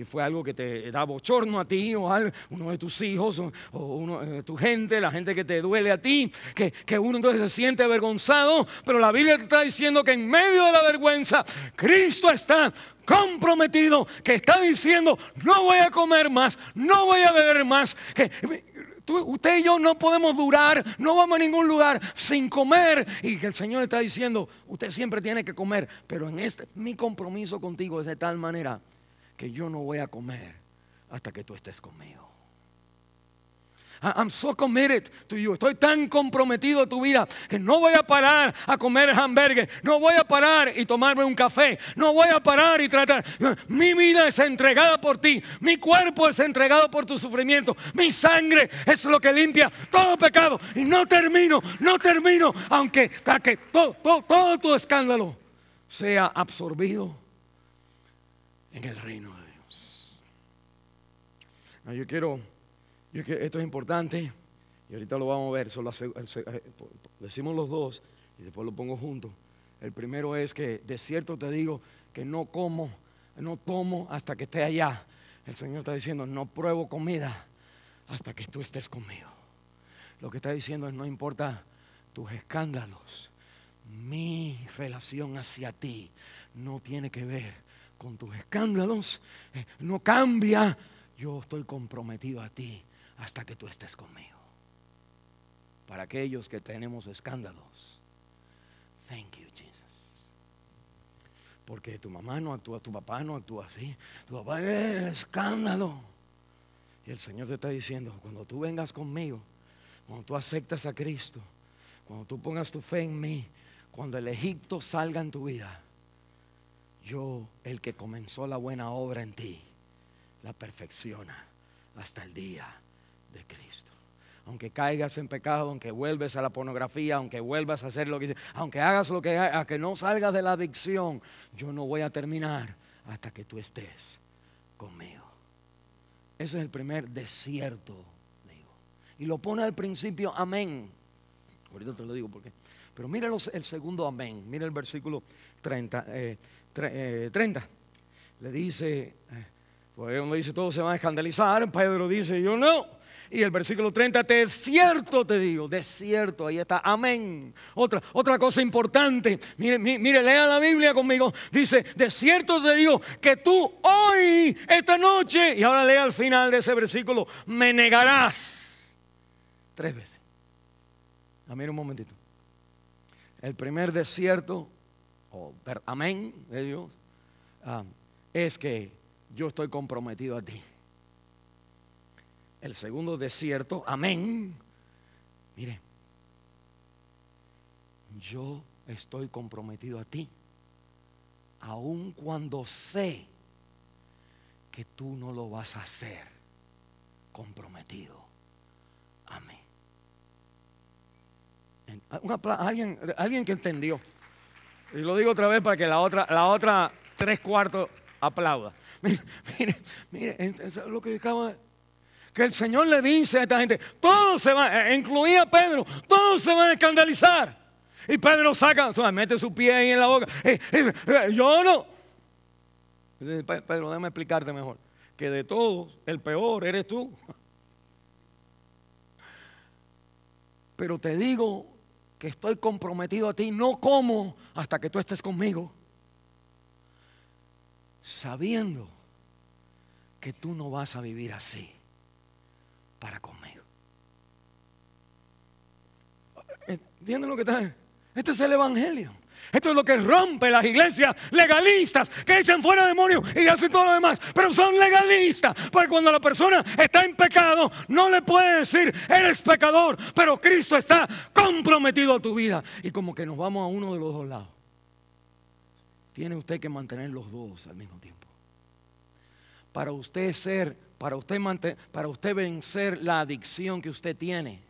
fue algo que te da bochorno a ti, o uno de tus hijos, o uno de tu gente, la gente que te duele a ti, que uno entonces se siente avergonzado. Pero la Biblia te está diciendo que en medio de la vergüenza Cristo está comprometido, que está diciendo, no voy a comer más, no voy a beber más, usted y yo no podemos durar, no vamos a ningún lugar sin comer. Y que el Señor está diciendo, usted siempre tiene que comer, pero mi compromiso contigo es de tal manera que yo no voy a comer hasta que tú estés conmigo. I'm so committed to you. Estoy tan comprometido a tu vida que no voy a parar a comer hamburgues, no voy a parar y tomarme un café, no voy a parar y tratar. Mi vida es entregada por ti, mi cuerpo es entregado por tu sufrimiento, mi sangre es lo que limpia todo pecado. Y no termino, aunque todo tu escándalo sea absorbido en el reino de Dios. No, esto es importante y ahorita lo vamos a ver. Decimos los dos y después lo pongo junto. El primero es que de cierto te digo que no tomo hasta que esté allá. El Señor está diciendo, no pruebo comida hasta que tú estés conmigo. Lo que está diciendo es, no importa tus escándalos, mi relación hacia ti no tiene que ver con tus escándalos, no cambia. Yo estoy comprometido a ti hasta que tú estés conmigo. Para aquellos que tenemos escándalos, thank you, Jesus. Porque tu mamá no actúa, tu papá no actúa así. Tu papá es el escándalo. Y el Señor te está diciendo, cuando tú vengas conmigo, cuando tú aceptas a Cristo, cuando tú pongas tu fe en mí, cuando el Egipto salga en tu vida, yo, el que comenzó la buena obra en ti, la perfecciona hasta el día de Cristo. Aunque caigas en pecado, aunque vuelves a la pornografía, aunque vuelvas a hacer lo que, aunque hagas lo que hagas, que no salgas de la adicción, yo no voy a terminar hasta que tú estés conmigo. Ese es el primer desierto, digo. Y lo pone al principio, amén. Ahorita te lo digo porque. Pero mira el segundo amén. Mira el versículo 30. Le dice, pues uno dice todos se van a escandalizar. Pedro dice, yo no. Y el versículo 30, de cierto te digo, de cierto, ahí está, amén. Otra cosa importante, mire, lea la Biblia conmigo. Dice, de cierto te digo que tú hoy, esta noche, y ahora lea al final de ese versículo, me negarás 3 veces. Mira un momentito. El primer desierto, amén de Dios, es que yo estoy comprometido a ti. El segundo desierto, amén. Mire, yo estoy comprometido a ti, aun cuando sé que tú no lo vas a hacer comprometido a mí. Alguien que entendió. Y lo digo otra vez para que la otra 3/4 aplauda. Mire, eso es lo que acaba de... Que el Señor le dice a esta gente, todos se van, incluía a Pedro, todos se van a escandalizar. Y Pedro mete su pie ahí en la boca. Yo no. Pedro, déjame explicarte mejor. Que de todos, el peor eres tú. Pero te digo que estoy comprometido a ti, no como hasta que tú estés conmigo, sabiendo que tú no vas a vivir así para conmigo. ¿Entienden lo que está? Este es el evangelio. Esto es lo que rompe las iglesias legalistas que echan fuera demonios y hacen todo lo demás. Pero son legalistas, porque cuando la persona está en pecado no le puede decir eres pecador, pero Cristo está comprometido a tu vida. Y como que nos vamos a uno de los dos lados. Tiene usted que mantener los dos al mismo tiempo. Para usted vencer la adicción que usted tiene,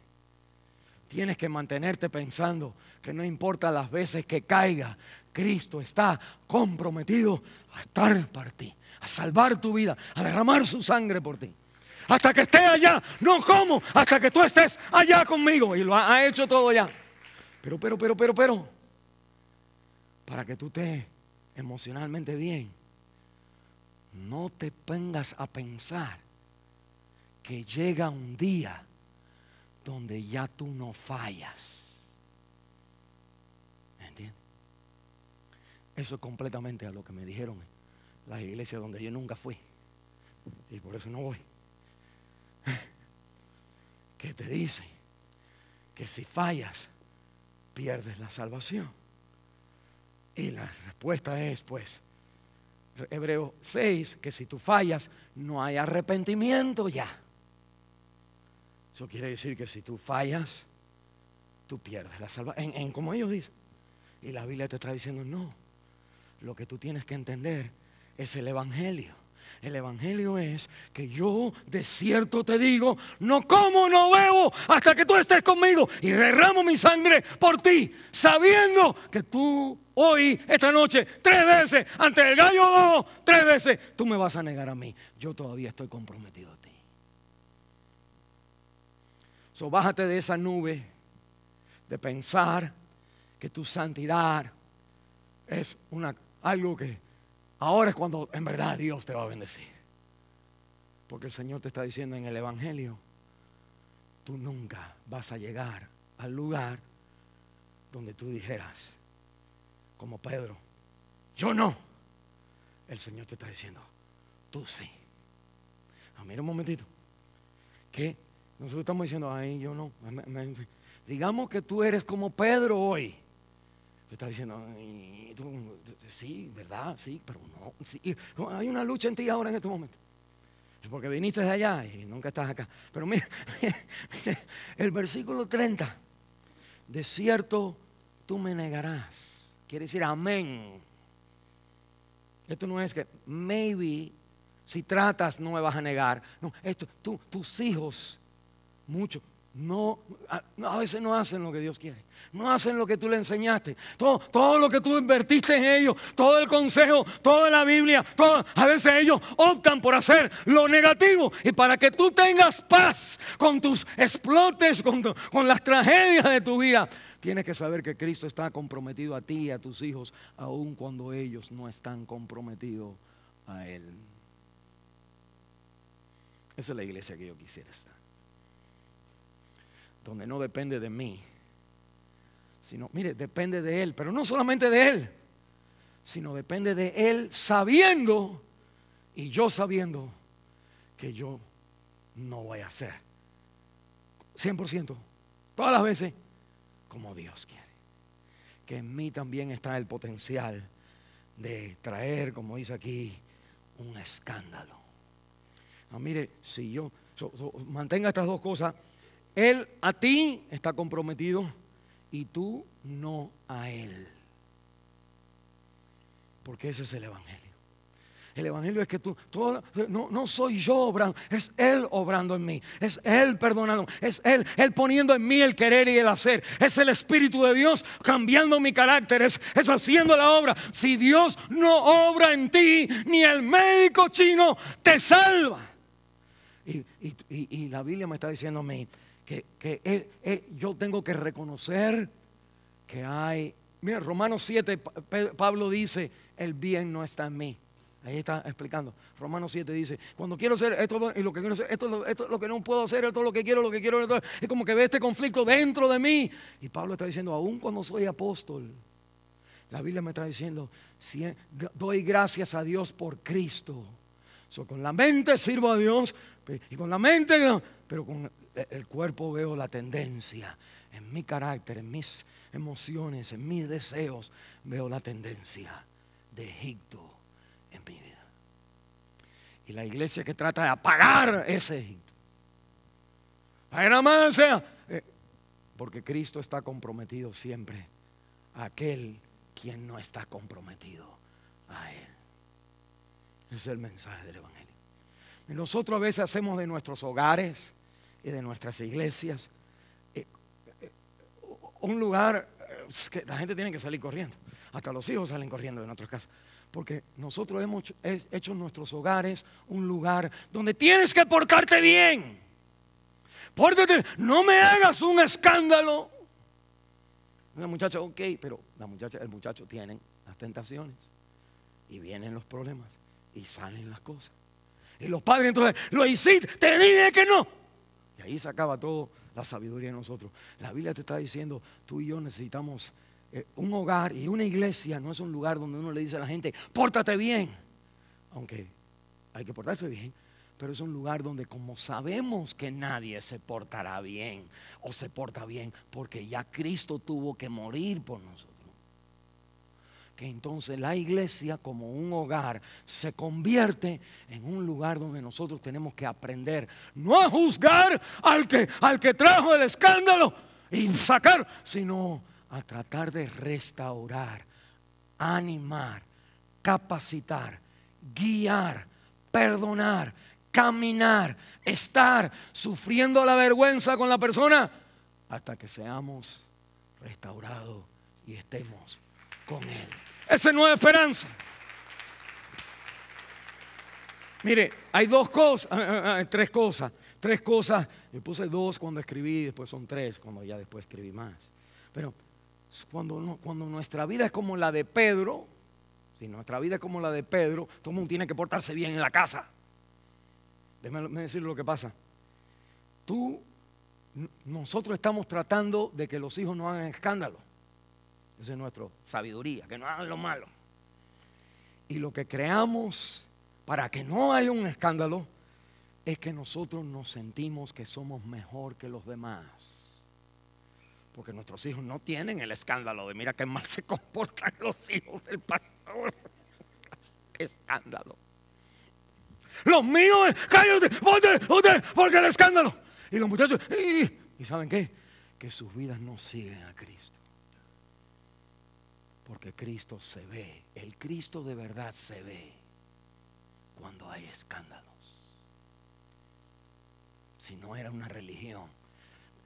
tienes que mantenerte pensando que no importa las veces que caiga, Cristo está comprometido a estar para ti, a salvar tu vida, a derramar su sangre por ti. Hasta que esté allá, no como, hasta que tú estés allá conmigo. Y lo ha hecho todo ya. Pero, para que tú estés emocionalmente bien, no te pongas a pensar que llega un día donde ya tú no fallas. ¿Entiendes? Eso es completamente a lo que me dijeron las iglesias donde yo nunca fui. Y por eso no voy. Que te dicen que si fallas, pierdes la salvación. Y la respuesta es, pues, Hebreos 6, que si tú fallas, no hay arrepentimiento ya. Eso quiere decir que si tú fallas, tú pierdes la salvación. Como ellos dicen. Y la Biblia te está diciendo, no. Lo que tú tienes que entender es el evangelio. El evangelio es que yo de cierto te digo, no como, no bebo hasta que tú estés conmigo y derramo mi sangre por ti, sabiendo que tú hoy, esta noche, 3 veces, ante el gallo 3 veces, tú me vas a negar a mí. Yo todavía estoy comprometido a ti. So, bájate de esa nube de pensar que tu santidad es algo que ahora es cuando en verdad Dios te va a bendecir. Porque el Señor te está diciendo en el evangelio, tú nunca vas a llegar al lugar donde tú dijeras, como Pedro, yo no. El Señor te está diciendo, tú sí. Mira un momentito. ¿Qué? Nosotros estamos diciendo, ay, yo no. Digamos que tú eres como Pedro hoy. Tú estás diciendo, sí, ¿verdad? Sí, pero no. Sí. Hay una lucha en ti ahora en este momento. Es porque viniste de allá y nunca estás acá. Pero mira, el versículo 30. De cierto, tú me negarás. Quiere decir amén. Esto no es que maybe si tratas no me vas a negar. No, esto, tus hijos, muchos, a veces no hacen lo que Dios quiere. No hacen lo que tú le enseñaste. Todo lo que tú invertiste en ellos, todo el consejo, toda la Biblia, a veces ellos optan por hacer lo negativo. Y para que tú tengas paz con tus explotes, con las tragedias de tu vida, tienes que saber que Cristo está comprometido a ti y a tus hijos, aun cuando ellos no están comprometidos a Él. Esa es la iglesia que yo quisiera estar. donde no depende de mí, sino, mire, depende de Él, pero no solamente de Él, sino depende de Él sabiendo y yo sabiendo que yo no voy a hacer 100%, todas las veces, como Dios quiere. Que en mí también está el potencial de traer, como dice aquí, un escándalo. Mire, si yo mantenga estas dos cosas, Él a ti está comprometido y tú no a Él. Porque ese es el Evangelio. El Evangelio es que no soy yo obrando, es Él obrando en mí, es Él perdonando, es Él poniendo en mí el querer y el hacer, es el Espíritu de Dios cambiando mi carácter, es haciendo la obra. Si Dios no obra en ti, ni el médico chino te salva. Y la Biblia me está diciendo a mí que yo tengo que reconocer que hay. Mira, Romanos 7, Pablo dice, el bien no está en mí. Ahí está explicando. Romanos 7 dice, cuando quiero hacer esto y lo que quiero hacer, esto es lo que no puedo hacer, esto es lo que quiero, es como que ve este conflicto dentro de mí. Y Pablo está diciendo, aún cuando soy apóstol, la Biblia me está diciendo, doy gracias a Dios por Cristo. Con la mente sirvo a Dios, y con la mente, pero con el cuerpo veo la tendencia. En mi carácter, en mis emociones, en mis deseos, veo la tendencia de Egipto en mi vida. Y la iglesia que trata de apagar ese Egipto, para que nada más sea, porque Cristo está comprometido siempre a aquel quien no está comprometido a Él. Ese es el mensaje del Evangelio. Y nosotros a veces hacemos de nuestros hogares y de nuestras iglesias un lugar que la gente tiene que salir corriendo. Hasta los hijos salen corriendo de nuestras casas. Porque nosotros hemos hecho nuestros hogares un lugar donde tienes que portarte bien. Pórtate, no me hagas un escándalo. La muchacha, ok, pero el muchacho tienen las tentaciones. Y vienen los problemas. Y salen las cosas. Y los padres entonces, lo hiciste, te dije que no. Y ahí se acaba toda la sabiduría de nosotros. La Biblia te está diciendo, tú y yo necesitamos un hogar, y una iglesia no es un lugar donde uno le dice a la gente, pórtate bien. Aunque hay que portarse bien, pero es un lugar donde como sabemos que nadie se portará bien o se porta bien porque ya Cristo tuvo que morir por nosotros, que entonces la iglesia como un hogar se convierte en un lugar donde nosotros tenemos que aprender no a juzgar al que trajo el escándalo y sacar, sino a tratar de restaurar, animar, capacitar, guiar, perdonar, caminar, estar sufriendo la vergüenza con la persona hasta que seamos restaurados y estemos con Él. Esa es nueva esperanza. Mire, hay tres cosas. Yo puse dos cuando escribí, después son tres cuando ya después escribí más. Pero cuando nuestra vida es como la de Pedro, si nuestra vida es como la de Pedro, todo el mundo tiene que portarse bien en la casa. Déjame decirle lo que pasa. Nosotros estamos tratando de que los hijos no hagan escándalo. Esa es nuestra sabiduría, que no hagan lo malo. Y lo que creamos para que no haya un escándalo es que nosotros nos sentimos que somos mejor que los demás. Porque nuestros hijos no tienen el escándalo de mira que más se comportan los hijos del pastor. ¡Qué escándalo! Los míos, cállate, porque el escándalo. Y los muchachos, ¿y saben qué? Que sus vidas no siguen a Cristo. Porque Cristo se ve, el Cristo de verdad se ve cuando hay escándalos. Si no era una religión,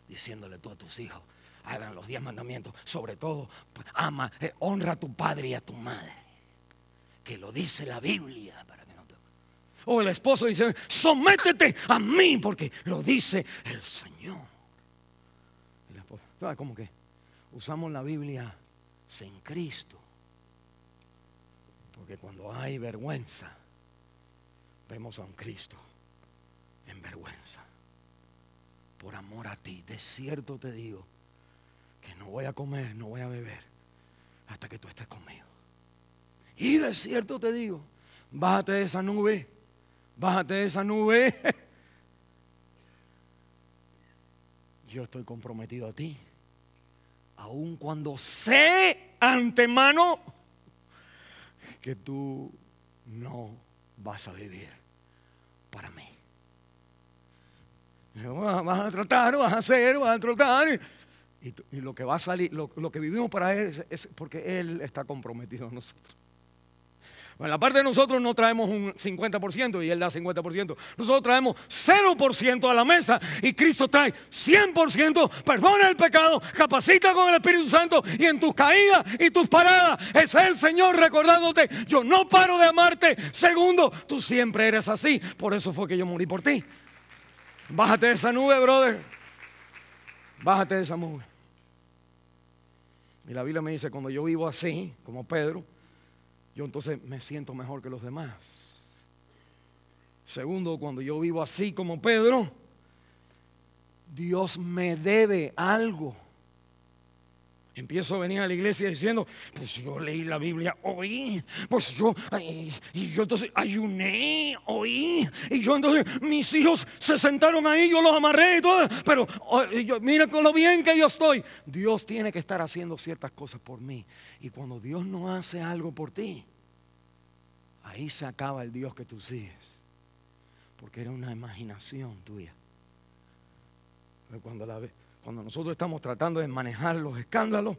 diciéndole tú a tus hijos, hagan los 10 mandamientos, sobre todo, ama, honra a tu padre y a tu madre, que lo dice la Biblia, para que no te... O el esposo dice, sométete a mí, porque lo dice el Señor. El esposo, ¿sabes cómo que? Usamos la Biblia sin Cristo, porque cuando hay vergüenza vemos a un Cristo en vergüenza. por amor a ti. De cierto te digo que no voy a comer, no voy a beber hasta que tú estés conmigo. Y de cierto te digo, bájate de esa nube, bájate de esa nube. Yo estoy comprometido a ti, aun cuando sé antemano que tú no vas a vivir para mí. Vas a tratar, vas a hacer, vas a tratar. Y lo que va a salir, lo que vivimos para Él es porque Él está comprometido a nosotros. Bueno, la parte de nosotros no traemos un 50% y Él da 50%. Nosotros traemos 0% a la mesa y Cristo trae 100%. Perdona el pecado, capacita con el Espíritu Santo y en tus caídas y tus paradas es el Señor recordándote: yo no paro de amarte. Segundo, tú siempre eres así. Por eso fue que yo morí por ti. Bájate de esa nube, brother. Bájate de esa nube. Y la Biblia me dice: cuando yo vivo así, como Pedro, yo entonces me siento mejor que los demás. Segundo, cuando yo vivo así como Pedro, Dios me debe algo. Empiezo a venir a la iglesia diciendo: pues yo leí la Biblia hoy, pues yo entonces ayuné hoy, y yo entonces mis hijos se sentaron ahí, yo los amarré y todo, pero mira con lo bien que yo estoy. Dios tiene que estar haciendo ciertas cosas por mí, y cuando Dios no hace algo por ti, ahí se acaba el Dios que tú sigues, porque era una imaginación tuya. Cuando nosotros estamos tratando de manejar los escándalos,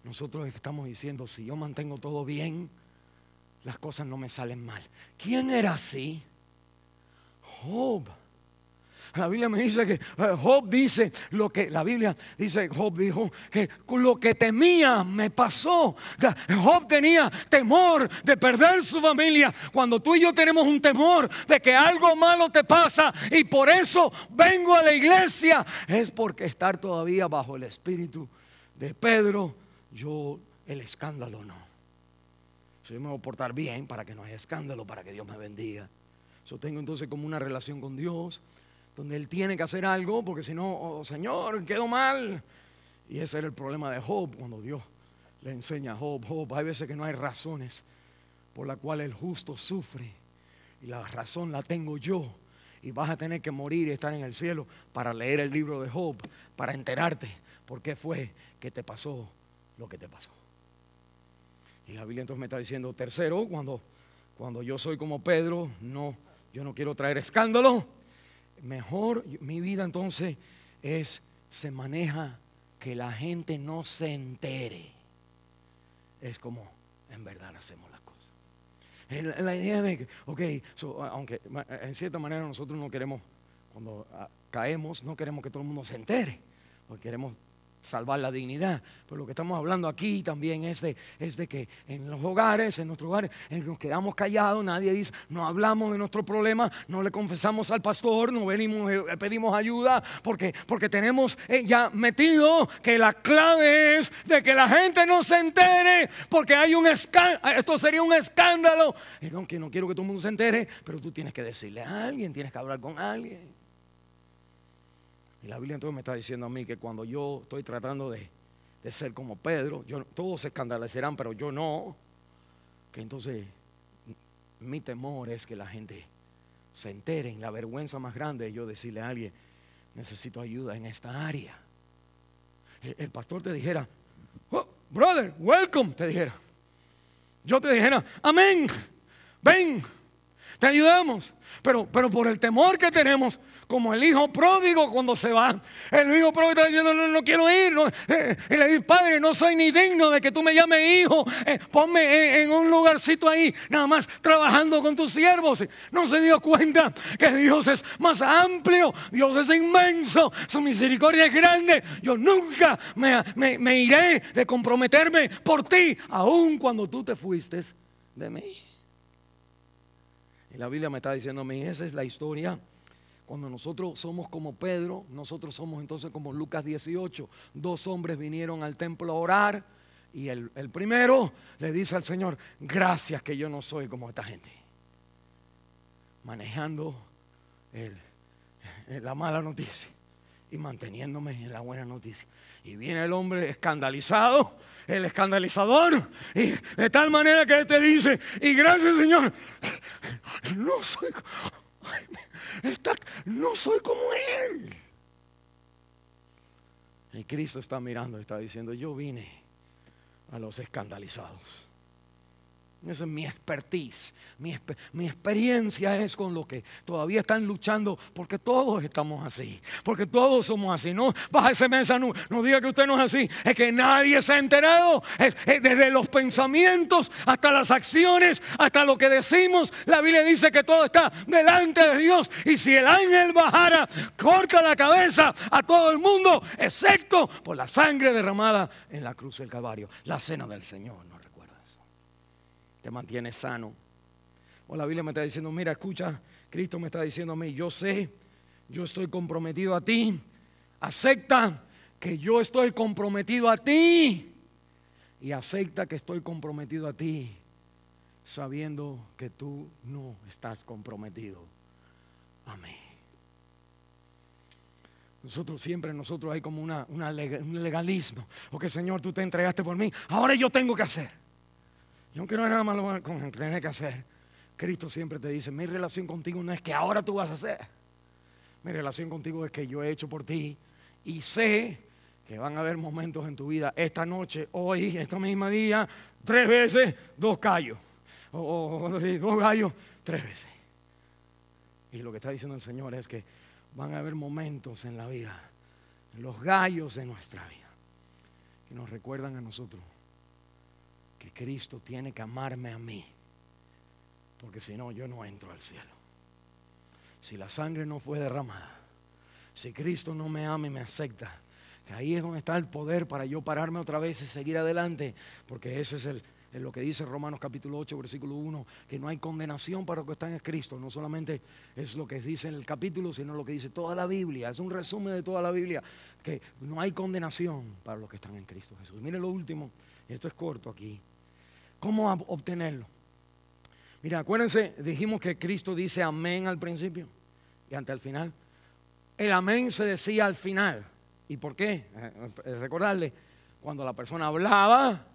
nosotros estamos diciendo: si yo mantengo todo bien, las cosas no me salen mal. ¿Quién era así? Job. La Biblia me dice que Job dice lo que la Biblia dice. Job dijo que lo que temía me pasó. Job tenía temor de perder su familia. Cuando tú y yo tenemos un temor de que algo malo te pasa y por eso vengo a la iglesia, es porque estar todavía bajo el espíritu de Pedro. El escándalo no. Yo me voy a portar bien para que no haya escándalo, para que Dios me bendiga. Yo tengo entonces como una relación con Dios, donde Él tiene que hacer algo, porque si no, Señor, quedo mal. Y ese era el problema de Job, cuando Dios le enseña a Job, hay veces que no hay razones por las cuales el justo sufre, y la razón la tengo yo, y vas a tener que morir y estar en el cielo para leer el libro de Job, para enterarte por qué fue que te pasó lo que te pasó. Y la Biblia entonces me está diciendo: tercero, cuando yo soy como Pedro, yo no quiero traer escándalo. Mejor mi vida entonces se maneja que la gente no se entere. Es como en verdad hacemos las cosas. La idea de que, aunque en cierta manera nosotros no queremos, cuando caemos, no queremos que todo el mundo se entere, porque queremos salvar la dignidad. Pero lo que estamos hablando aquí también es de que en los hogares, en nuestros hogares, nos quedamos callados, nadie dice, no hablamos de nuestros problemas, no le confesamos al pastor, no venimos, pedimos ayuda, porque tenemos ya metido que la clave es de que la gente no se entere, porque hay un escándalo. Esto sería un escándalo. No quiero que todo el mundo se entere, pero tú tienes que decirle a alguien, tienes que hablar con alguien. Y la Biblia entonces me está diciendo a mí que cuando yo estoy tratando de ser como Pedro, todos se escandalecerán, pero yo no. Que entonces mi temor es que la gente se entere. La vergüenza más grande es yo decirle a alguien: necesito ayuda en esta área. El pastor te dijera: oh, brother, welcome, te dijera. Yo te dijera: amén, ven, te ayudamos. Pero por el temor que tenemos, como el hijo pródigo cuando se va, el hijo pródigo está diciendo: no quiero ir. Y le dice: padre, no soy ni digno de que tú me llames hijo. Ponme en un lugarcito ahí, nada más trabajando con tus siervos. No se dio cuenta que Dios es más amplio, Dios es inmenso, su misericordia es grande. Yo nunca me iré de comprometerme por ti, aun cuando tú te fuiste de mí. Y la Biblia me está diciendo a mí: esa es la historia. Cuando nosotros somos como Pedro, nosotros somos entonces como Lucas 18. 2 hombres vinieron al templo a orar, y el primero le dice al Señor: gracias que yo no soy como esta gente, manejando la mala noticia. y manteniéndome en la buena noticia. Y viene el hombre escandalizado, el escandalizador, y de tal manera que él te dice, y gracias Señor, no soy como él. Y Cristo está mirando, está diciendo, yo vine a los escandalizados. Esa es mi expertise, mi experiencia es con lo que todavía están luchando, porque todos estamos así, porque todos somos así. No bájese mesa, no diga que usted no es así, es que nadie se ha enterado, desde los pensamientos hasta las acciones, hasta lo que decimos. La Biblia dice que todo está delante de Dios, y si el ángel bajara, corta la cabeza a todo el mundo, excepto por la sangre derramada en la cruz del Calvario, la cena del Señor. Te mantiene sano. O la Biblia me está diciendo, mira, escucha, Cristo me está diciendo a mí, yo sé, yo estoy comprometido a ti. Acepta que yo estoy comprometido a ti. Y acepta que estoy comprometido a ti, sabiendo que tú no estás comprometido a mí. Nosotros hay como un legalismo. Ok, Señor, tú te entregaste por mí, ahora yo tengo que hacer. Y aunque no es nada malo con tener que hacer, Cristo siempre te dice, mi relación contigo no es que ahora tú vas a hacer. Mi relación contigo es que yo he hecho por ti y sé que van a haber momentos en tu vida, esta noche, hoy, esta misma día, 3 veces, 2 gallos. O 2 gallos, 3 veces. Y lo que está diciendo el Señor es que van a haber momentos en la vida, los gallos de nuestra vida, que nos recuerdan a nosotros que Cristo tiene que amarme a mí, porque si no, yo no entro al cielo. Si la sangre no fue derramada, si Cristo no me ama y me acepta, que ahí es donde está el poder para yo pararme otra vez y seguir adelante, porque ese es lo que dice Romanos capítulo 8, versículo 1, que no hay condenación para los que están en Cristo. No solamente es lo que dice en el capítulo, sino lo que dice toda la Biblia. Es un resumen de toda la Biblia, que no hay condenación para los que están en Cristo Jesús. Miren lo último, esto es corto aquí. ¿Cómo obtenerlo? Mira, acuérdense, dijimos que Cristo dice amén al principio y ante el final. El amén se decía al final. ¿Y por qué? Recordarle, cuando la persona hablaba,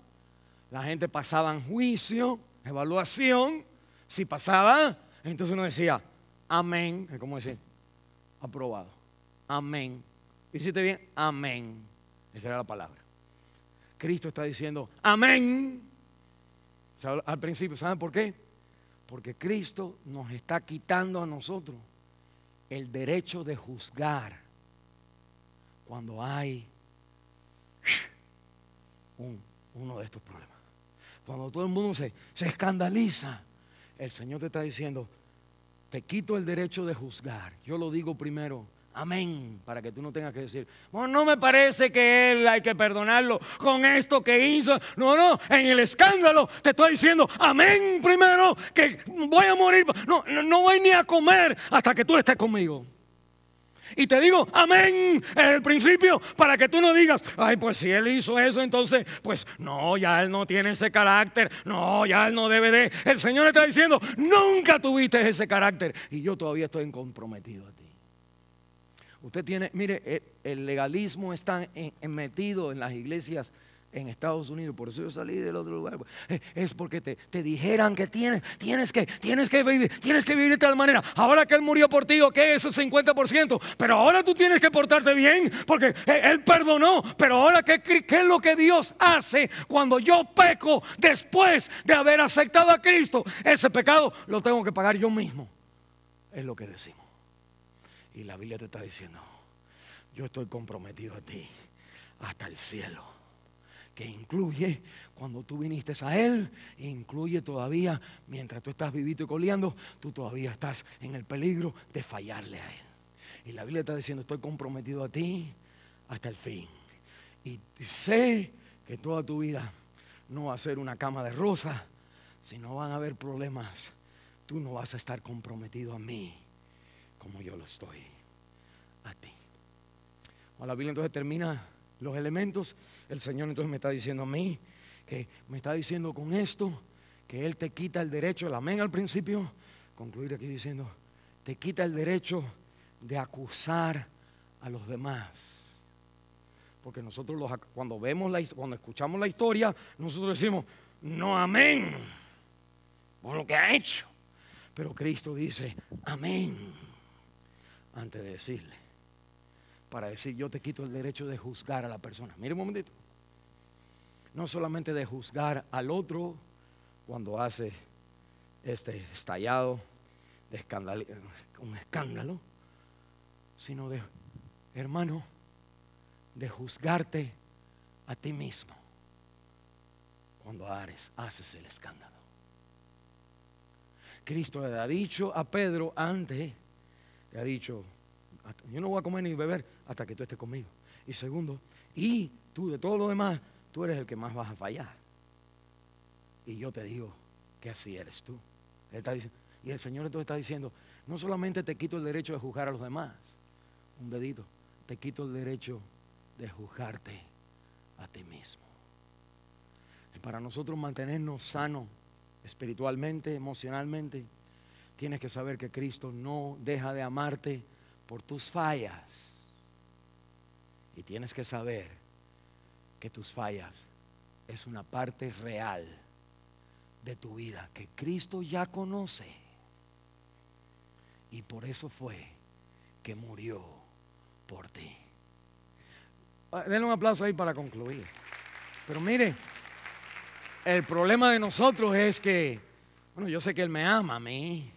la gente pasaba en juicio, evaluación. Si pasaba, entonces uno decía amén. Es como decir, aprobado. Amén. ¿Hiciste bien? Amén. Esa era la palabra. Cristo está diciendo amén al principio. ¿Saben por qué? Porque Cristo nos está quitando a nosotros el derecho de juzgar cuando hay uno de estos problemas. Cuando todo el mundo se escandaliza, el Señor te está diciendo, te quito el derecho de juzgar. Yo lo digo primero, amén, para que tú no tengas que decir, bueno, no me parece que él hay que perdonarlo con esto que hizo. No, en el escándalo te estoy diciendo, amén primero, que voy a morir. No voy ni a comer hasta que tú estés conmigo. Y te digo amén en el principio para que tú no digas, ay, pues si él hizo eso, entonces, pues no, ya él no tiene ese carácter, no, ya él no debe de. El Señor está diciendo, nunca tuviste ese carácter y yo todavía estoy comprometido a ti. Usted tiene, mire, el legalismo está metido en las iglesias en Estados Unidos. Por eso yo salí del otro lugar. Es porque te dijeran que tienes que vivir de tal manera. Ahora que Él murió por ti, ok, eso es 50%. Pero ahora tú tienes que portarte bien porque Él perdonó. Pero ahora, ¿qué es lo que Dios hace cuando yo peco después de haber aceptado a Cristo? Ese pecado lo tengo que pagar yo mismo. Es lo que decimos. Y la Biblia te está diciendo, yo estoy comprometido a ti hasta el cielo, que incluye cuando tú viniste a Él, incluye todavía mientras tú estás vivito y coleando, tú todavía estás en el peligro de fallarle a Él. Y la Biblia está diciendo, estoy comprometido a ti hasta el fin. Y sé que toda tu vida no va a ser una cama de rosas, sino van a haber problemas. Tú no vas a estar comprometido a mí como yo lo estoy a ti. Cuando la Biblia entonces termina los elementos, el Señor entonces me está diciendo a mí, que me está diciendo con esto, que Él te quita el derecho, el amén al principio, concluir aquí diciendo, te quita el derecho de acusar a los demás. Porque nosotros cuando escuchamos la historia, nosotros decimos, no, amén, por lo que ha hecho. Pero Cristo dice, amén, antes de decirle, para decir, yo te quito el derecho de juzgar a la persona. Mire un momentito. No solamente de juzgar al otro cuando hace estallado, un escándalo, sino de, hermano, de juzgarte a ti mismo cuando haces el escándalo. Cristo le ha dicho a Pedro antes, le ha dicho, yo no voy a comer ni beber hasta que tú estés conmigo. Y segundo, y tú de todo lo demás, tú eres el que más vas a fallar. Y yo te digo que así eres tú. Él está diciendo, y el Señor entonces está diciendo, no solamente te quito el derecho de juzgar a los demás, un dedito, te quito el derecho de juzgarte a ti mismo. Y para nosotros mantenernos sanos espiritualmente, emocionalmente, tienes que saber que Cristo no deja de amarte por tus fallas. Y tienes que saber que tus fallas es una parte real de tu vida que Cristo ya conoce. Y por eso fue que murió por ti. Denle un aplauso ahí para concluir. Pero mire, el problema de nosotros es que, bueno, yo sé que Él me ama a mí,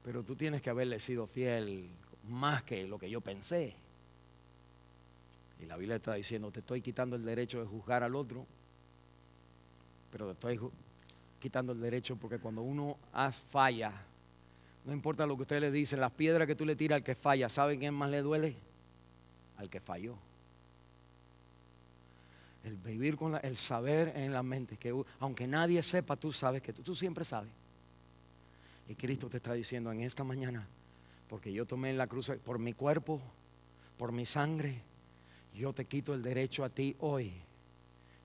pero tú tienes que haberle sido fiel más que lo que yo pensé. Y la Biblia está diciendo, te estoy quitando el derecho de juzgar al otro, pero te estoy quitando el derecho porque cuando uno falla, no importa lo que usted le dice, las piedras que tú le tiras al que falla, ¿saben quién más le duele? Al que falló. El vivir con el saber en la mente, que aunque nadie sepa, tú sabes que tú siempre sabes. Y Cristo te está diciendo en esta mañana, porque yo tomé en la cruz por mi cuerpo, por mi sangre, yo te quito el derecho a ti hoy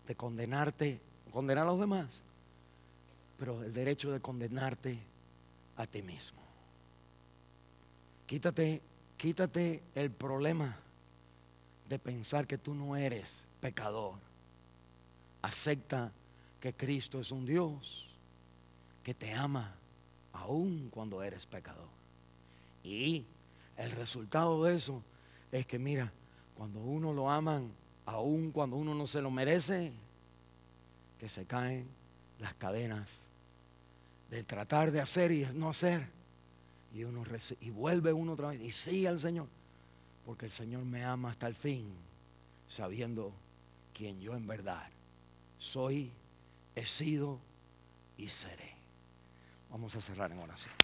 de condenarte, condenar a los demás, pero el derecho de condenarte a ti mismo. Quítate el problema de pensar que tú no eres pecador. Acepta que Cristo es un Dios que te ama aun cuando eres pecador. Y el resultado de eso es que mira, cuando uno lo aman, aun cuando uno no se lo merece, que se caen las cadenas de tratar de hacer y no hacer, y vuelve uno otra vez y sigue al Señor, porque el Señor me ama hasta el fin, sabiendo quién yo en verdad soy, he sido y seré. Vamos a cerrar en oración.